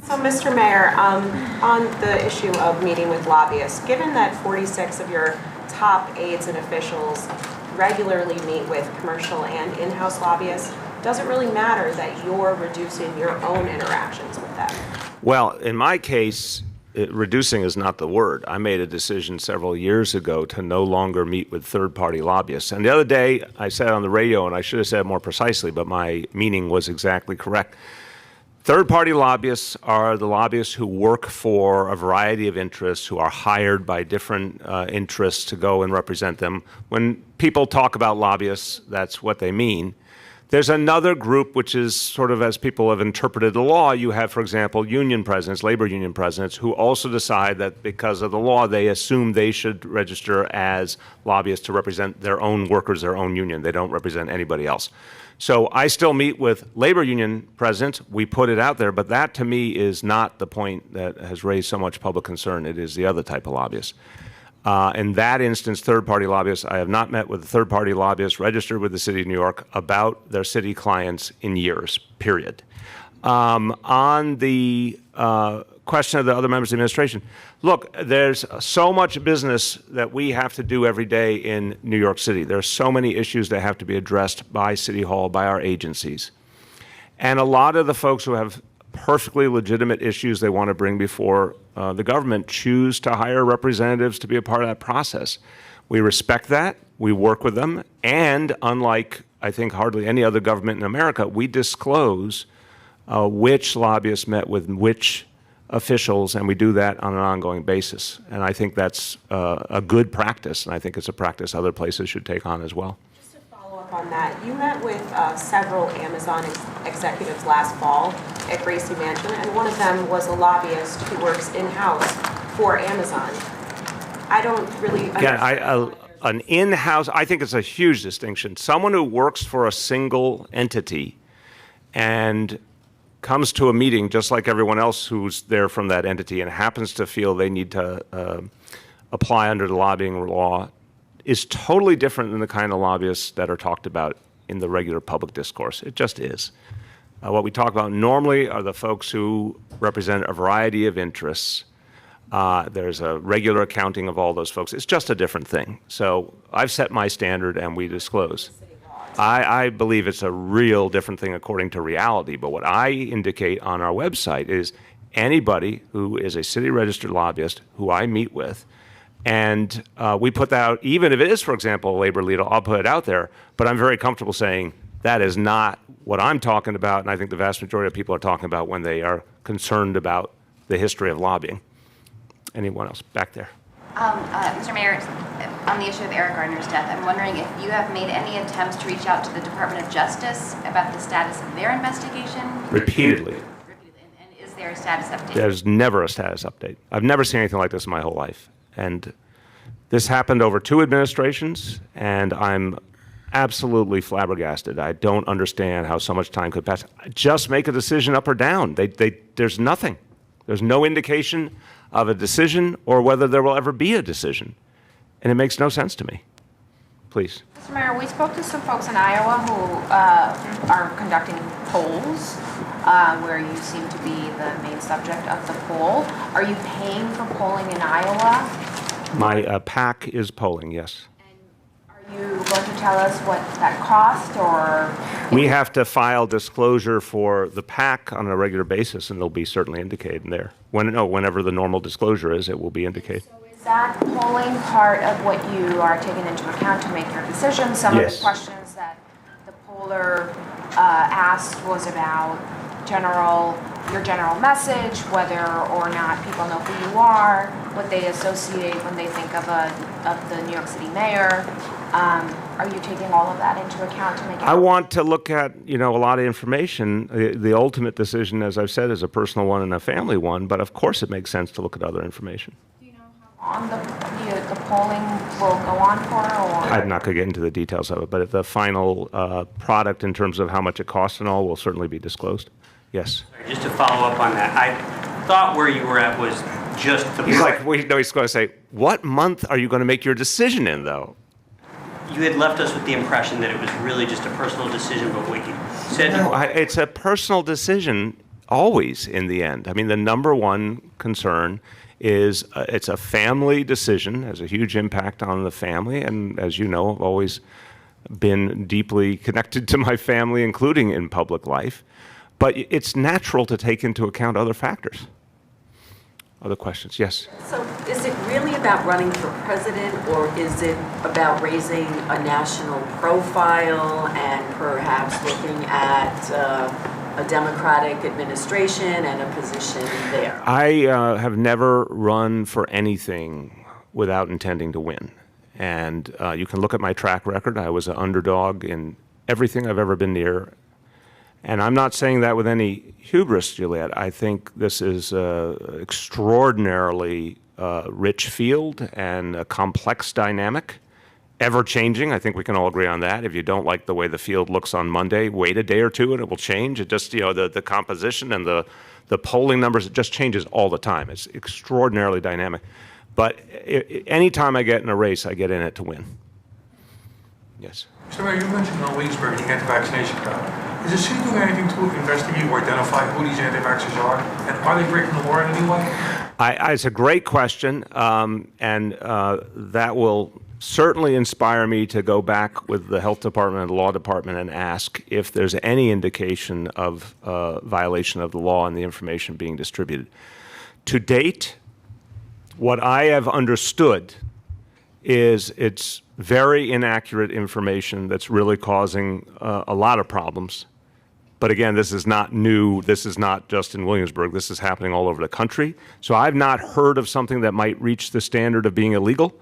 So, Mr. Mayor, on the issue of meeting with lobbyists, given that 46 of your top aides and officials regularly meet with commercial and in-house lobbyists, does it really matter that you're reducing your own interactions with them? Well, in my case, reducing is not the word. I made a decision several years ago to no longer meet with third-party lobbyists. And the other day, I said on the radio, and I should have said it more precisely, but my meaning was exactly correct. Third-party lobbyists are the lobbyists who work for a variety of interests, who are hired by different interests to go and represent them. When people talk about lobbyists, that's what they mean. There's another group, which is sort of as people have interpreted the law. You have, for example, union presidents, labor union presidents, who also decide that because of the law, they assume they should register as lobbyists to represent their own workers, their own union. They don't represent anybody else. So I still meet with labor union presidents. We put it out there, but that to me is not the point that has raised so much public concern. It is the other type of lobbyists. In that instance, third-party lobbyists, I have not met with a third-party lobbyist registered with the City of New York about their city clients in years, period. On the question of the other members of the administration, look, there's so much business that we have to do every day in New York City. There are so many issues that have to be addressed by City Hall, by our agencies. And a lot of the folks who have perfectly legitimate issues they want to bring before the government choose to hire representatives to be a part of that process. We respect that. We work with them. And unlike, I think, hardly any other government in America, we disclose which lobbyists met with which officials, and we do that on an ongoing basis. And I think that's a good practice, and I think it's a practice other places should take on as well. Just to follow up on that, you met with several Amazon executives last fall at Gracie Mansion, and one of them was a lobbyist who works in-house for Amazon. I don't really Again, an in-house, I think it's a huge distinction. Someone who works for a single entity and comes to a meeting just like everyone else who's there from that entity and happens to feel they need to apply under the lobbying law is totally different than the kind of lobbyists that are talked about in the regular public discourse. It just is. What we talk about normally are the folks who represent a variety of interests. There's a regular accounting of all those folks. It's just a different thing. So I've set my standard and we disclose. I believe it's a real different thing according to reality, but what I indicate on our website is anybody who is a city registered lobbyist who I meet with, and we put that out, even if it is, for example, a labor leader, I'll put it out there, but I'm very comfortable saying that is not what I'm talking about, and I think the vast majority of people are talking about when they are concerned about the history of lobbying. Anyone else? Back there. Mr. Mayor, on the issue of Eric Garner's death, I'm wondering if you have made any attempts to reach out to the Department of Justice about the status of their investigation? Repeatedly. And is there a status update? There's never a status update. I've never seen anything like this in my whole life. And this happened over 2 administrations, and I'm absolutely flabbergasted. I don't understand how so much time could pass. Just make a decision up or down. There's nothing. There's no indication of a decision or whether there will ever be a decision. And it makes no sense to me. Please. Mr. Mayor, we spoke to some folks in Iowa who are conducting polls where you seem to be the main subject of the poll. Are you paying for polling in Iowa? My PAC is polling, yes. Are you going to tell us what that cost, or? We have to file disclosure for the PAC on a regular basis, and they'll be certainly indicated in there. Whenever the normal disclosure is, it will be indicated. Is that polling part of what you are taking into account to make your decision? Some Yes. of the questions that the poller asked was about your general message, whether or not people know who you are, what they associate when they think of the New York City mayor. Are you taking all of that into account to make it? I want to look at, a lot of information. The ultimate decision, as I've said, is a personal one and a family one, but of course it makes sense to look at other information. Do you know how long the polling will go on for? Or? I'm not going to get into the details of it, but the final product in terms of how much it costs and all will certainly be disclosed. Yes. Just to follow up on that, I thought where you were at was just the... He's like, he's going to say, what month are you going to make your decision in, though? You had left us with the impression that it was really just a personal decision, but what you said... No, it's a personal decision always in the end. I mean, the number one concern is it's a family decision, has a huge impact on the family, and as you know, I've always been deeply connected to my family, including in public life. But it's natural to take into account other factors. Other questions? Yes. So is it really about running for president, or is it about raising a national profile and perhaps looking at a Democratic administration and a position there? I have never run for anything without intending to win. And you can look at my track record. I was an underdog in everything I've ever been near. And I'm not saying that with any hubris, Juliet. I think this is an extraordinarily rich field and a complex dynamic, ever-changing. I think we can all agree on that. If you don't like the way the field looks on Monday, wait a day or two and it will change. It just, the composition and the polling numbers, it just changes all the time. It's extraordinarily dynamic. But anytime I get in a race, I get in it to win. Yes. Mr. Mayor, you mentioned Williamsburg, the anti-vaccination crowd. Is the city doing anything to investigate or identify who these anti-vaxxers are? And are they breaking the law in any way? It's a great question, and that will certainly inspire me to go back with the health department and the law department and ask if there's any indication of violation of the law and the information being distributed. To date, what I have understood is it's very inaccurate information that's really causing a lot of problems. But again, this is not new. This is not just in Williamsburg. This is happening all over the country. So I've not heard of something that might reach the standard of being illegal.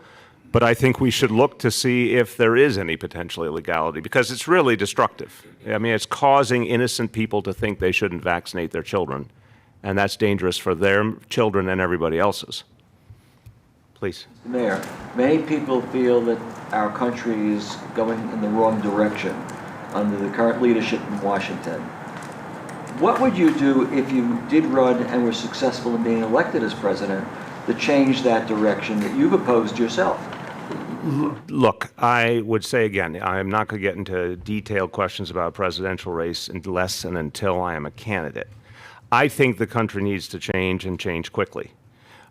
But I think we should look to see if there is any potential illegality, because it's really destructive. I mean, it's causing innocent people to think they shouldn't vaccinate their children, and that's dangerous for their children and everybody else's. Please. Mr. Mayor, many people feel that our country is going in the wrong direction under the current leadership in Washington. What would you do if you did run and were successful in being elected as president to change that direction that you've opposed yourself? Look, I would say again, I am not going to get into detailed questions about a presidential race unless and until I am a candidate. I think the country needs to change and change quickly.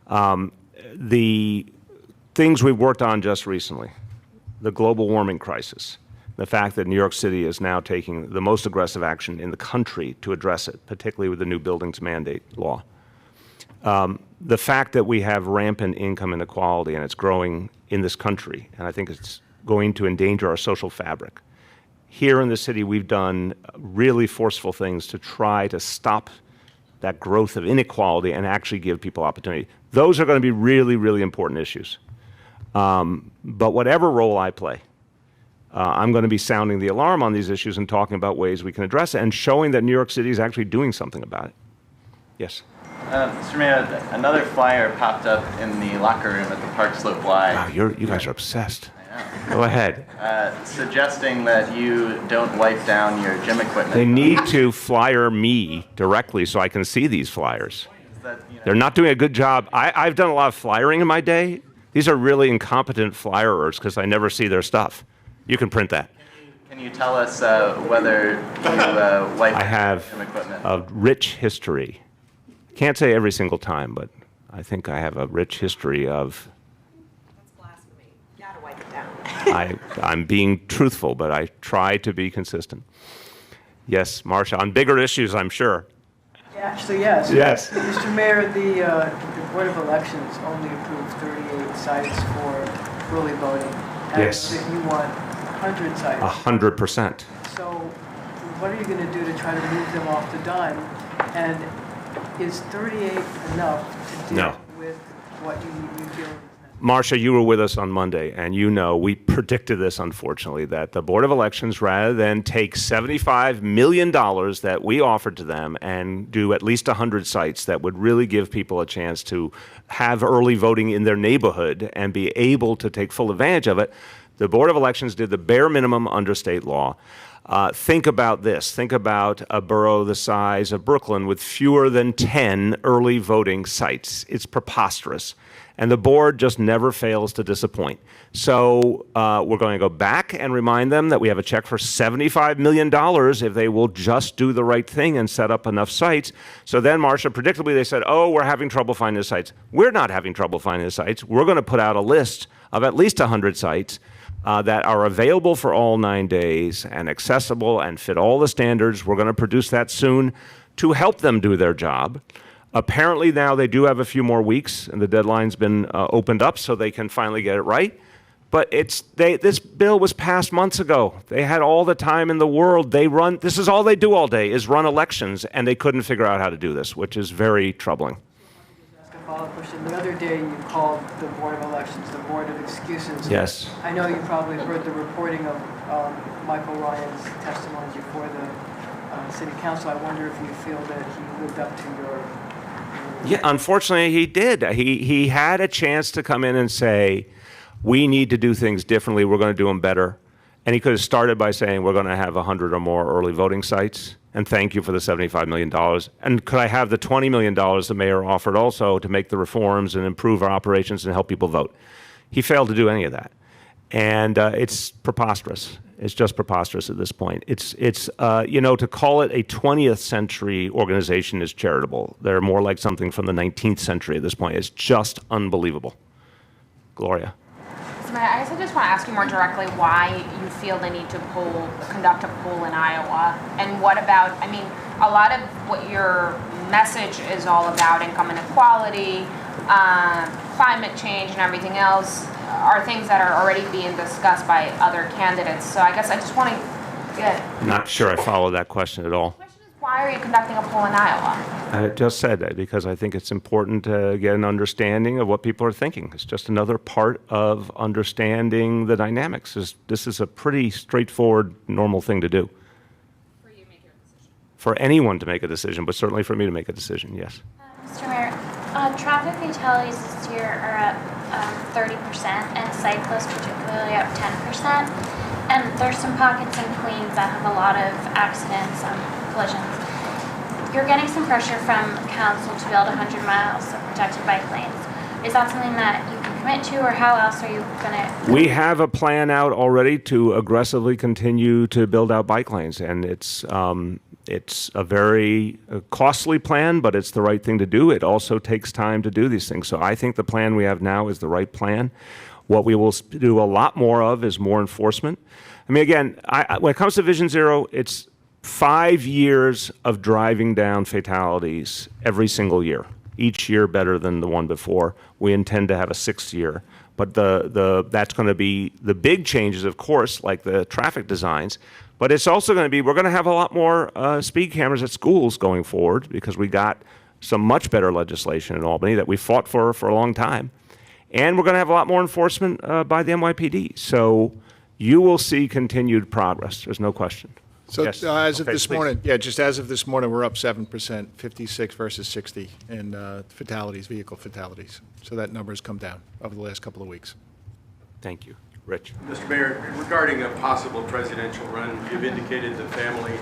The things we've worked on just recently, the global warming crisis, the fact that New York City is now taking the most aggressive action in the country to address it, particularly with the new buildings mandate law. The fact that we have rampant income inequality and it's growing in this country, and I think it's going to endanger our social fabric. Here in the city, we've done really forceful things to try to stop that growth of inequality and actually give people opportunity. Those are going to be really, really important issues. But whatever role I play, I'm going to be sounding the alarm on these issues and talking about ways we can address it and showing that New York City is actually doing something about it. Yes? Mr. Mayor, another flyer popped up in the locker room at the Park Slope Y. Wow, you guys are obsessed. Go ahead. Suggesting that you don't wipe down your gym equipment. They need to flyer me directly so I can see these flyers. They're not doing a good job. I've done a lot of flyering in my day. These are really incompetent flyerers because I never see their stuff. You can print that. Can you tell us whether you wipe I have gym equipment? a rich history. Can't say every single time, but I think I have a rich history of. That's blasphemy. You gotta wipe it down. I'm being truthful, but I try to be consistent. Yes, Marsha, on bigger issues, I'm sure. Actually, yes. Yes. Mr. Mayor, the Board of Elections only approved 38 sites for early voting. And Yes. that you want 100 sites. 100%. So what are you going to do to try to move them off the dime? And is 38 enough to deal No. with what you feel? Marsha, you were with us on Monday, and you know we predicted this, unfortunately, that the Board of Elections, rather than take $75 million that we offered to them and do at least 100 sites that would really give people a chance to have early voting in their neighborhood and be able to take full advantage of it, the Board of Elections did the bare minimum under state law. Think about this. Think about a borough the size of Brooklyn with fewer than 10 early voting sites. It's preposterous. And the board just never fails to disappoint. So we're going to go back and remind them that we have a check for $75 million if they will just do the right thing and set up enough sites. So then, Marsha, predictably, they said, oh, we're having trouble finding the sites. We're not having trouble finding the sites. We're going to put out a list of at least 100 sites that are available for all 9 days and accessible and fit all the standards. We're going to produce that soon to help them do their job. Apparently now they do have a few more weeks, and the deadline's been opened up so they can finally get it right. But this bill was passed months ago. They had all the time in the world. This is all they do all day is run elections, and they couldn't figure out how to do this, which is very troubling. Ask a follow-up question. The other day you called the Board of Elections the Board of Excuses. Yes. I know you probably heard the reporting of Michael Ryan's testimony before the City Council. I wonder if you feel that he lived up to your... Yeah, unfortunately, he did. He had a chance to come in and say, we need to do things differently. We're going to do them better. And he could have started by saying, we're going to have 100 or more early voting sites. And thank you for the $75 million. And could I have the $20 million the mayor offered also to make the reforms and improve our operations and help people vote? He failed to do any of that. And it's preposterous. It's just preposterous at this point. It's to call it a 20th century organization is charitable. They're more like something from the 19th century at this point. It's just unbelievable. Gloria. So I guess I just want to ask you more directly why you feel the need to conduct a poll in Iowa. And what about, a lot of what your message is all about, income inequality, climate change and everything else, are things that are already being discussed by other candidates. So I guess I just want to get... Not sure I follow that question at all. The question Why are you conducting a poll in Iowa? I just said that because I think it's important to get an understanding of what people are thinking. It's just another part of understanding the dynamics. This is a pretty straightforward, normal thing to do. For anyone to make a decision, but certainly for me to make a decision, yes. Mr. Mayor, traffic fatalities this year are up 30%, and cyclists particularly up 10%. And there's some pockets in Queens that have a lot of accidents, collisions. You're getting some pressure from council to build 100 miles of protected bike lanes. Is that something that you can commit to, or how else are you going to? We have a plan out already to aggressively continue to build out bike lanes, and it's a very costly plan, but it's the right thing to do. It also takes time to do these things. So I think the plan we have now is the right plan. What we will do a lot more of is more enforcement. I mean, again, when it comes to Vision Zero, it's 5 years of driving down fatalities every single year, each year better than the one before. We intend to have a 6th year. But that's going to be the big changes, of course, like the traffic designs. But it's also going to be, we're going to have a lot more speed cameras at schools going forward because we got some much better legislation in Albany that we fought for a long time. And we're going to have a lot more enforcement by the NYPD. So you will see continued progress. There's no question. So Yes. as of Okay, this please. morning, just as of this morning, we're up 7%, 56 versus 60 in fatalities, vehicle fatalities. So that number has come down over the last couple of weeks. Thank you. Rich. Mr. Mayor, regarding a possible presidential run, you've indicated the family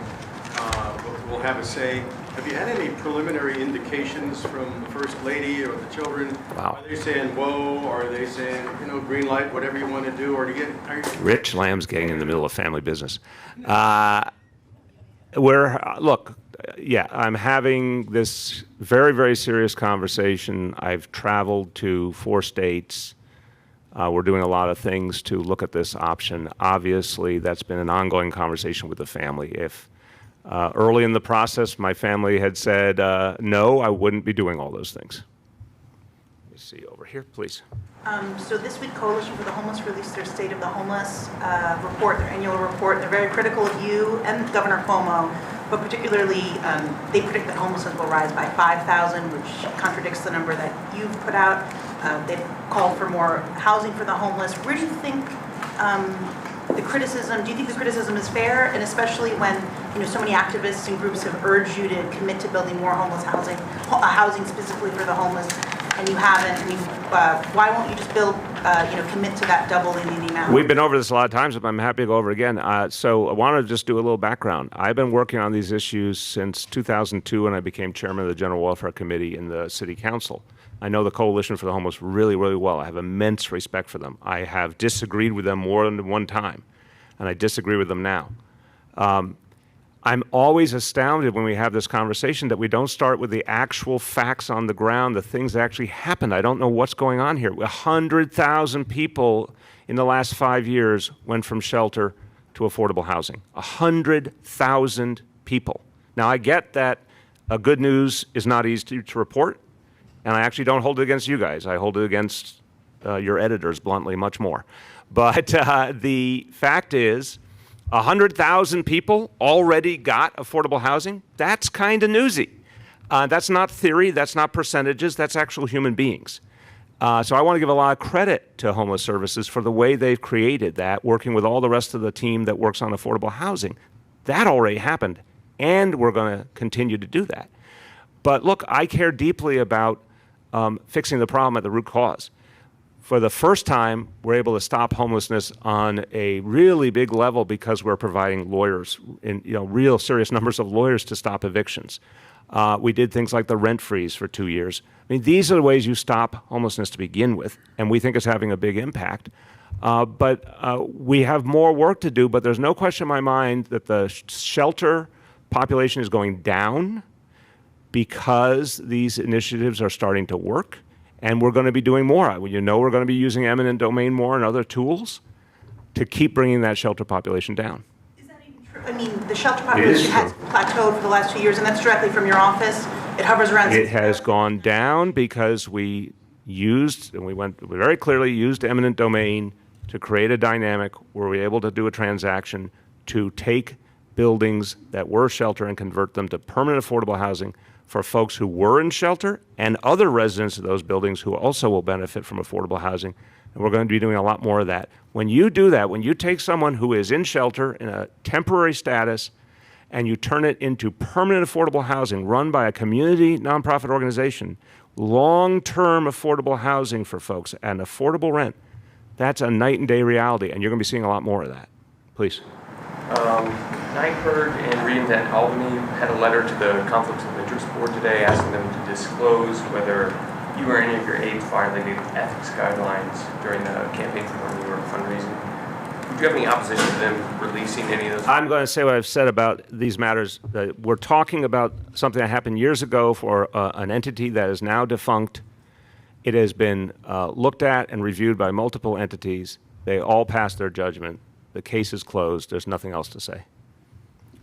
will have a say. Have you had any preliminary indications from the First Lady or the children? Wow. Are they saying, whoa, or are they saying, green light, whatever you want to do, or Rich Lamb's getting in the middle of family business. I'm having this very, very serious conversation. I've traveled to 4 states. We're doing a lot of things to look at this option. Obviously, that's been an ongoing conversation with the family. If early in the process my family had said no, I wouldn't be doing all those things. Let me see over here, please. So this week, Coalition for the Homeless released their State of the Homeless report, their annual report. They're very critical of you and Governor Cuomo, but particularly they predict that homelessness will rise by 5,000, which contradicts the number that you've put out. They've called for more housing for the homeless. Where do you think the criticism, do you think the criticism is fair? And especially when so many activists and groups have urged you to commit to building more homeless housing, housing specifically for the homeless, and you haven't. I mean, why won't you just build, commit to that doubling in the amount? We've been over this a lot of times, but I'm happy to go over it again. So I want to just do a little background. I've been working on these issues since 2002 when I became chairman of the General Welfare Committee in the City Council. I know the Coalition for the Homeless really, really well. I have immense respect for them. I have disagreed with them more than one time, and I disagree with them now. I'm always astounded when we have this conversation that we don't start with the actual facts on the ground, the things that actually happened. I don't know what's going on here. 100,000 people in the last 5 years went from shelter to affordable housing. 100,000 people. Now, I get that good news is not easy to report, and I actually don't hold it against you guys. I hold it against your editors, bluntly, much more. But the fact is, 100,000 people already got affordable housing. That's kind of newsy. That's not theory. That's not percentages. That's actual human beings. So I want to give a lot of credit to Homeless Services for the way they've created that, working with all the rest of the team that works on affordable housing. That already happened, and we're going to continue to do that. But look, I care deeply about fixing the problem at the root cause. For the first time, we're able to stop homelessness on a really big level because we're providing lawyers, real serious numbers of lawyers to stop evictions. We did things like the rent freeze for 2 years. I mean, these are the ways you stop homelessness to begin with, and we think it's having a big impact. But we have more work to do, but there's no question in my mind that the shelter population is going down because these initiatives are starting to work. And we're going to be doing more. We're going to be using eminent domain more and other tools to keep bringing that shelter population down. Is that even true? I mean, the shelter population has plateaued for the last 2 years, and that's directly from your office. It hovers around. It has gone down because we very clearly used eminent domain to create a dynamic where we're able to do a transaction to take buildings that were shelter and convert them to permanent affordable housing for folks who were in shelter and other residents of those buildings who also will benefit from affordable housing. And we're going to be doing a lot more of that. When you do that, when you take someone who is in shelter in a temporary status and you turn it into permanent affordable housing run by a community nonprofit organization, long-term affordable housing for folks and affordable rent, that's a night and day reality, and you're going to be seeing a lot more of that. Please. NYPIRG and reInvent Albany had a letter to the Conflicts of Interest Board today asking them to disclose whether you or any of your aides violated ethics guidelines during the campaign for Northern New York fundraising. Would you have any opposition to them releasing any of those? I'm going to say what I've said about these matters. We're talking about something that happened years ago for an entity that is now defunct. It has been looked at and reviewed by multiple entities. They all passed their judgment. The case is closed. There's nothing else to say.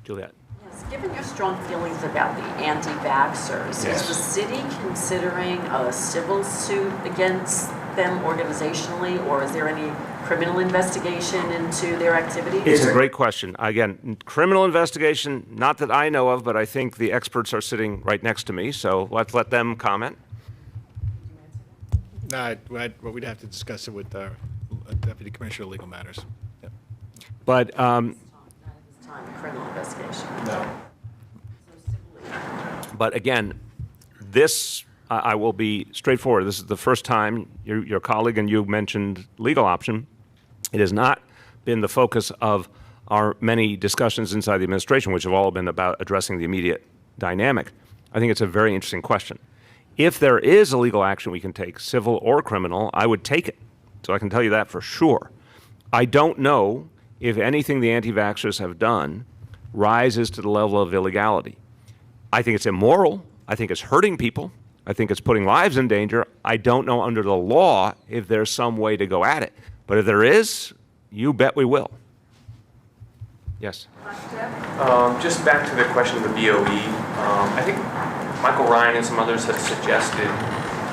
Juliet. Yes, given your strong feelings about the anti-vaxxers, is the city considering a civil suit against them organizationally, or is there any criminal investigation into their activities? It's a great question. Again, criminal investigation, not that I know of, but I think the experts are sitting right next to me, so let's let them comment. No, we'd have to discuss it with our Deputy Commissioner of Legal Matters. Yep. But Criminal investigation. No. But again, this, I will be straightforward. This is the first time your colleague and you mentioned legal option. It has not been the focus of our many discussions inside the administration, which have all been about addressing the immediate dynamic. I think it's a very interesting question. If there is a legal action we can take, civil or criminal, I would take it. So I can tell you that for sure. I don't know if anything the anti-vaxxers have done rises to the level of illegality. I think it's immoral. I think it's hurting people. I think it's putting lives in danger. I don't know under the law if there's some way to go at it. But if there is, you bet we will. Yes? Just back to the question of the BOE. I think Michael Ryan and some others have suggested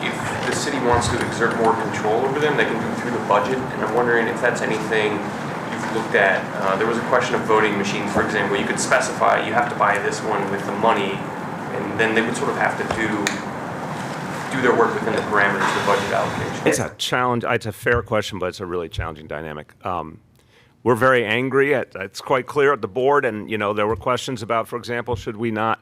if the city wants to exert more control over them, they can do it through the budget. And I'm wondering if that's anything you've looked at. There was a question of voting machines, for example. You could specify you have to buy this one with the money, and then they would sort of have to do their work within the parameters of the budget allocation. It's a challenge. It's a fair question, but it's a really challenging dynamic. We're very angry. It's quite clear at the board, and there were questions about, for example, should we not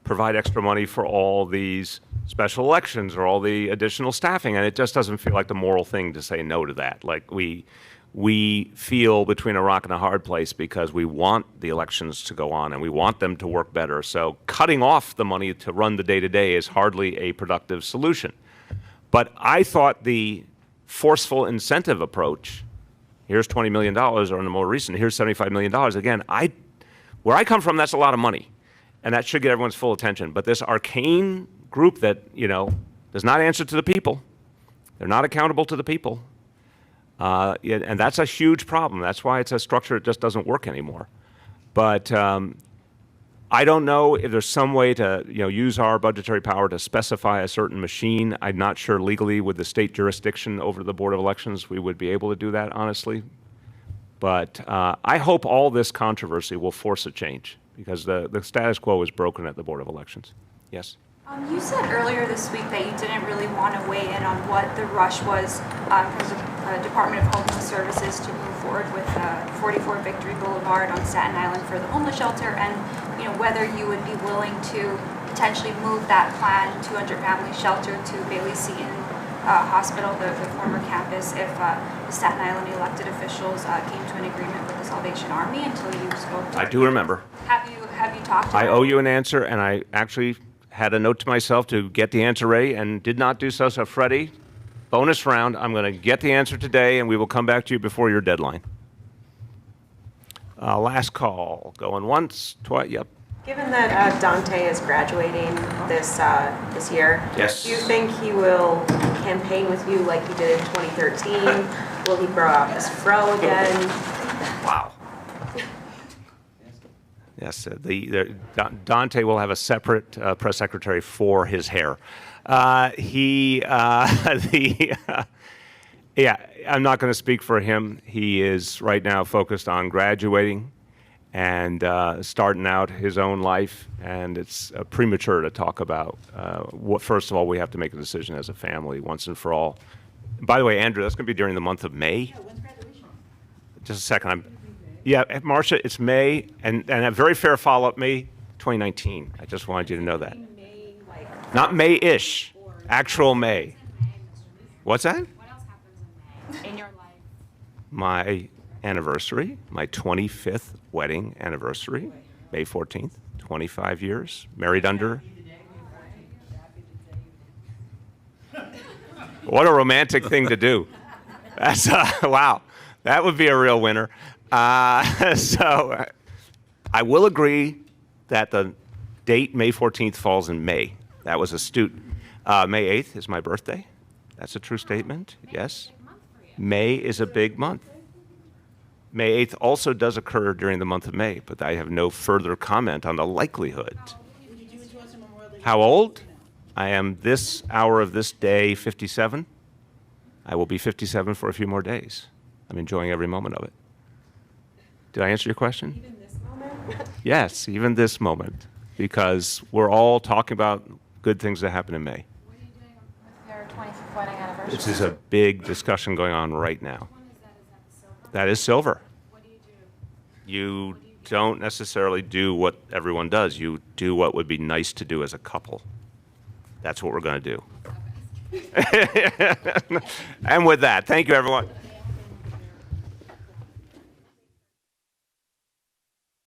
provide extra money for all these special elections or all the additional staffing, and it just doesn't feel like the moral thing to say no to that. Like we feel between a rock and a hard place because we want the elections to go on and we want them to work better. So cutting off the money to run the day-to-day is hardly a productive solution. But I thought the forceful incentive approach, here's $20 million, or in the more recent, here's $75 million. Again, where I come from, that's a lot of money. And that should get everyone's full attention. But this arcane group that, does not answer to the people, they're not accountable to the people, and that's a huge problem. That's why it's a structure that just doesn't work anymore. But I don't know if there's some way to, use our budgetary power to specify a certain machine. I'm not sure legally with the state jurisdiction over the Board of Elections we would be able to do that, honestly. But I hope all this controversy will force a change, because the status quo is broken at the Board of Elections. Yes? You said earlier this week that you didn't really want to weigh in on what the rush was from the Department of Homeless Services to move forward with 44 Victory Boulevard on Staten Island for the homeless shelter, and whether you would be willing to potentially move that planned 200-family shelter to Bailey Seton Hospital, the former campus, if the Staten Island elected officials came to an agreement with the Salvation Army until you spoke to I do remember. Have you talked to I them? owe you an answer, and I actually had a note to myself to get the answer ready and did not do so. So, Freddie, bonus round. I'm going to get the answer today, and we will come back to you before your deadline. Last call. Going once, twice. Yep. Given that Dante is graduating this year, Yes. do you think he will campaign with you like he did in 2013? Will he grow out his fro again? Wow. Yes, Dante will have a separate press secretary for his hair. Yeah, I'm not going to speak for him. He is right now focused on graduating, and starting out his own life, and it's premature to talk about what. First of all, we have to make a decision as a family once and for all. By the way, Andrew, that's going to be during the month of May. Just a second. Yeah, Marcia, it's May, and a very fair follow-up, May 2019. I just wanted you to know that. Not May-ish, actual May. What's that? In your life. My anniversary, my 25th wedding anniversary, May 14th, 25 years, married under. What a romantic thing to do. That's, wow, that would be a real winner. So I will agree that the date, May 14th, falls in May. That was astute. May 8th is my birthday. That's a true statement, yes. May is a big month. May 8th also does occur during the month of May, but I have no further comment on the likelihood. How old? I am this hour of this day 57. I will be 57 for a few more days. I'm enjoying every moment of it. Did I answer your question? Even this moment? Yes, even this moment, because we're all talking about good things that happen in May. What are you doing with your 25th wedding anniversary? This is a big discussion going on right now. That is silver. What do you do? You don't necessarily do what everyone does. You do what would be nice to do as a couple. That's what we're going to do. And with that, thank you, everyone.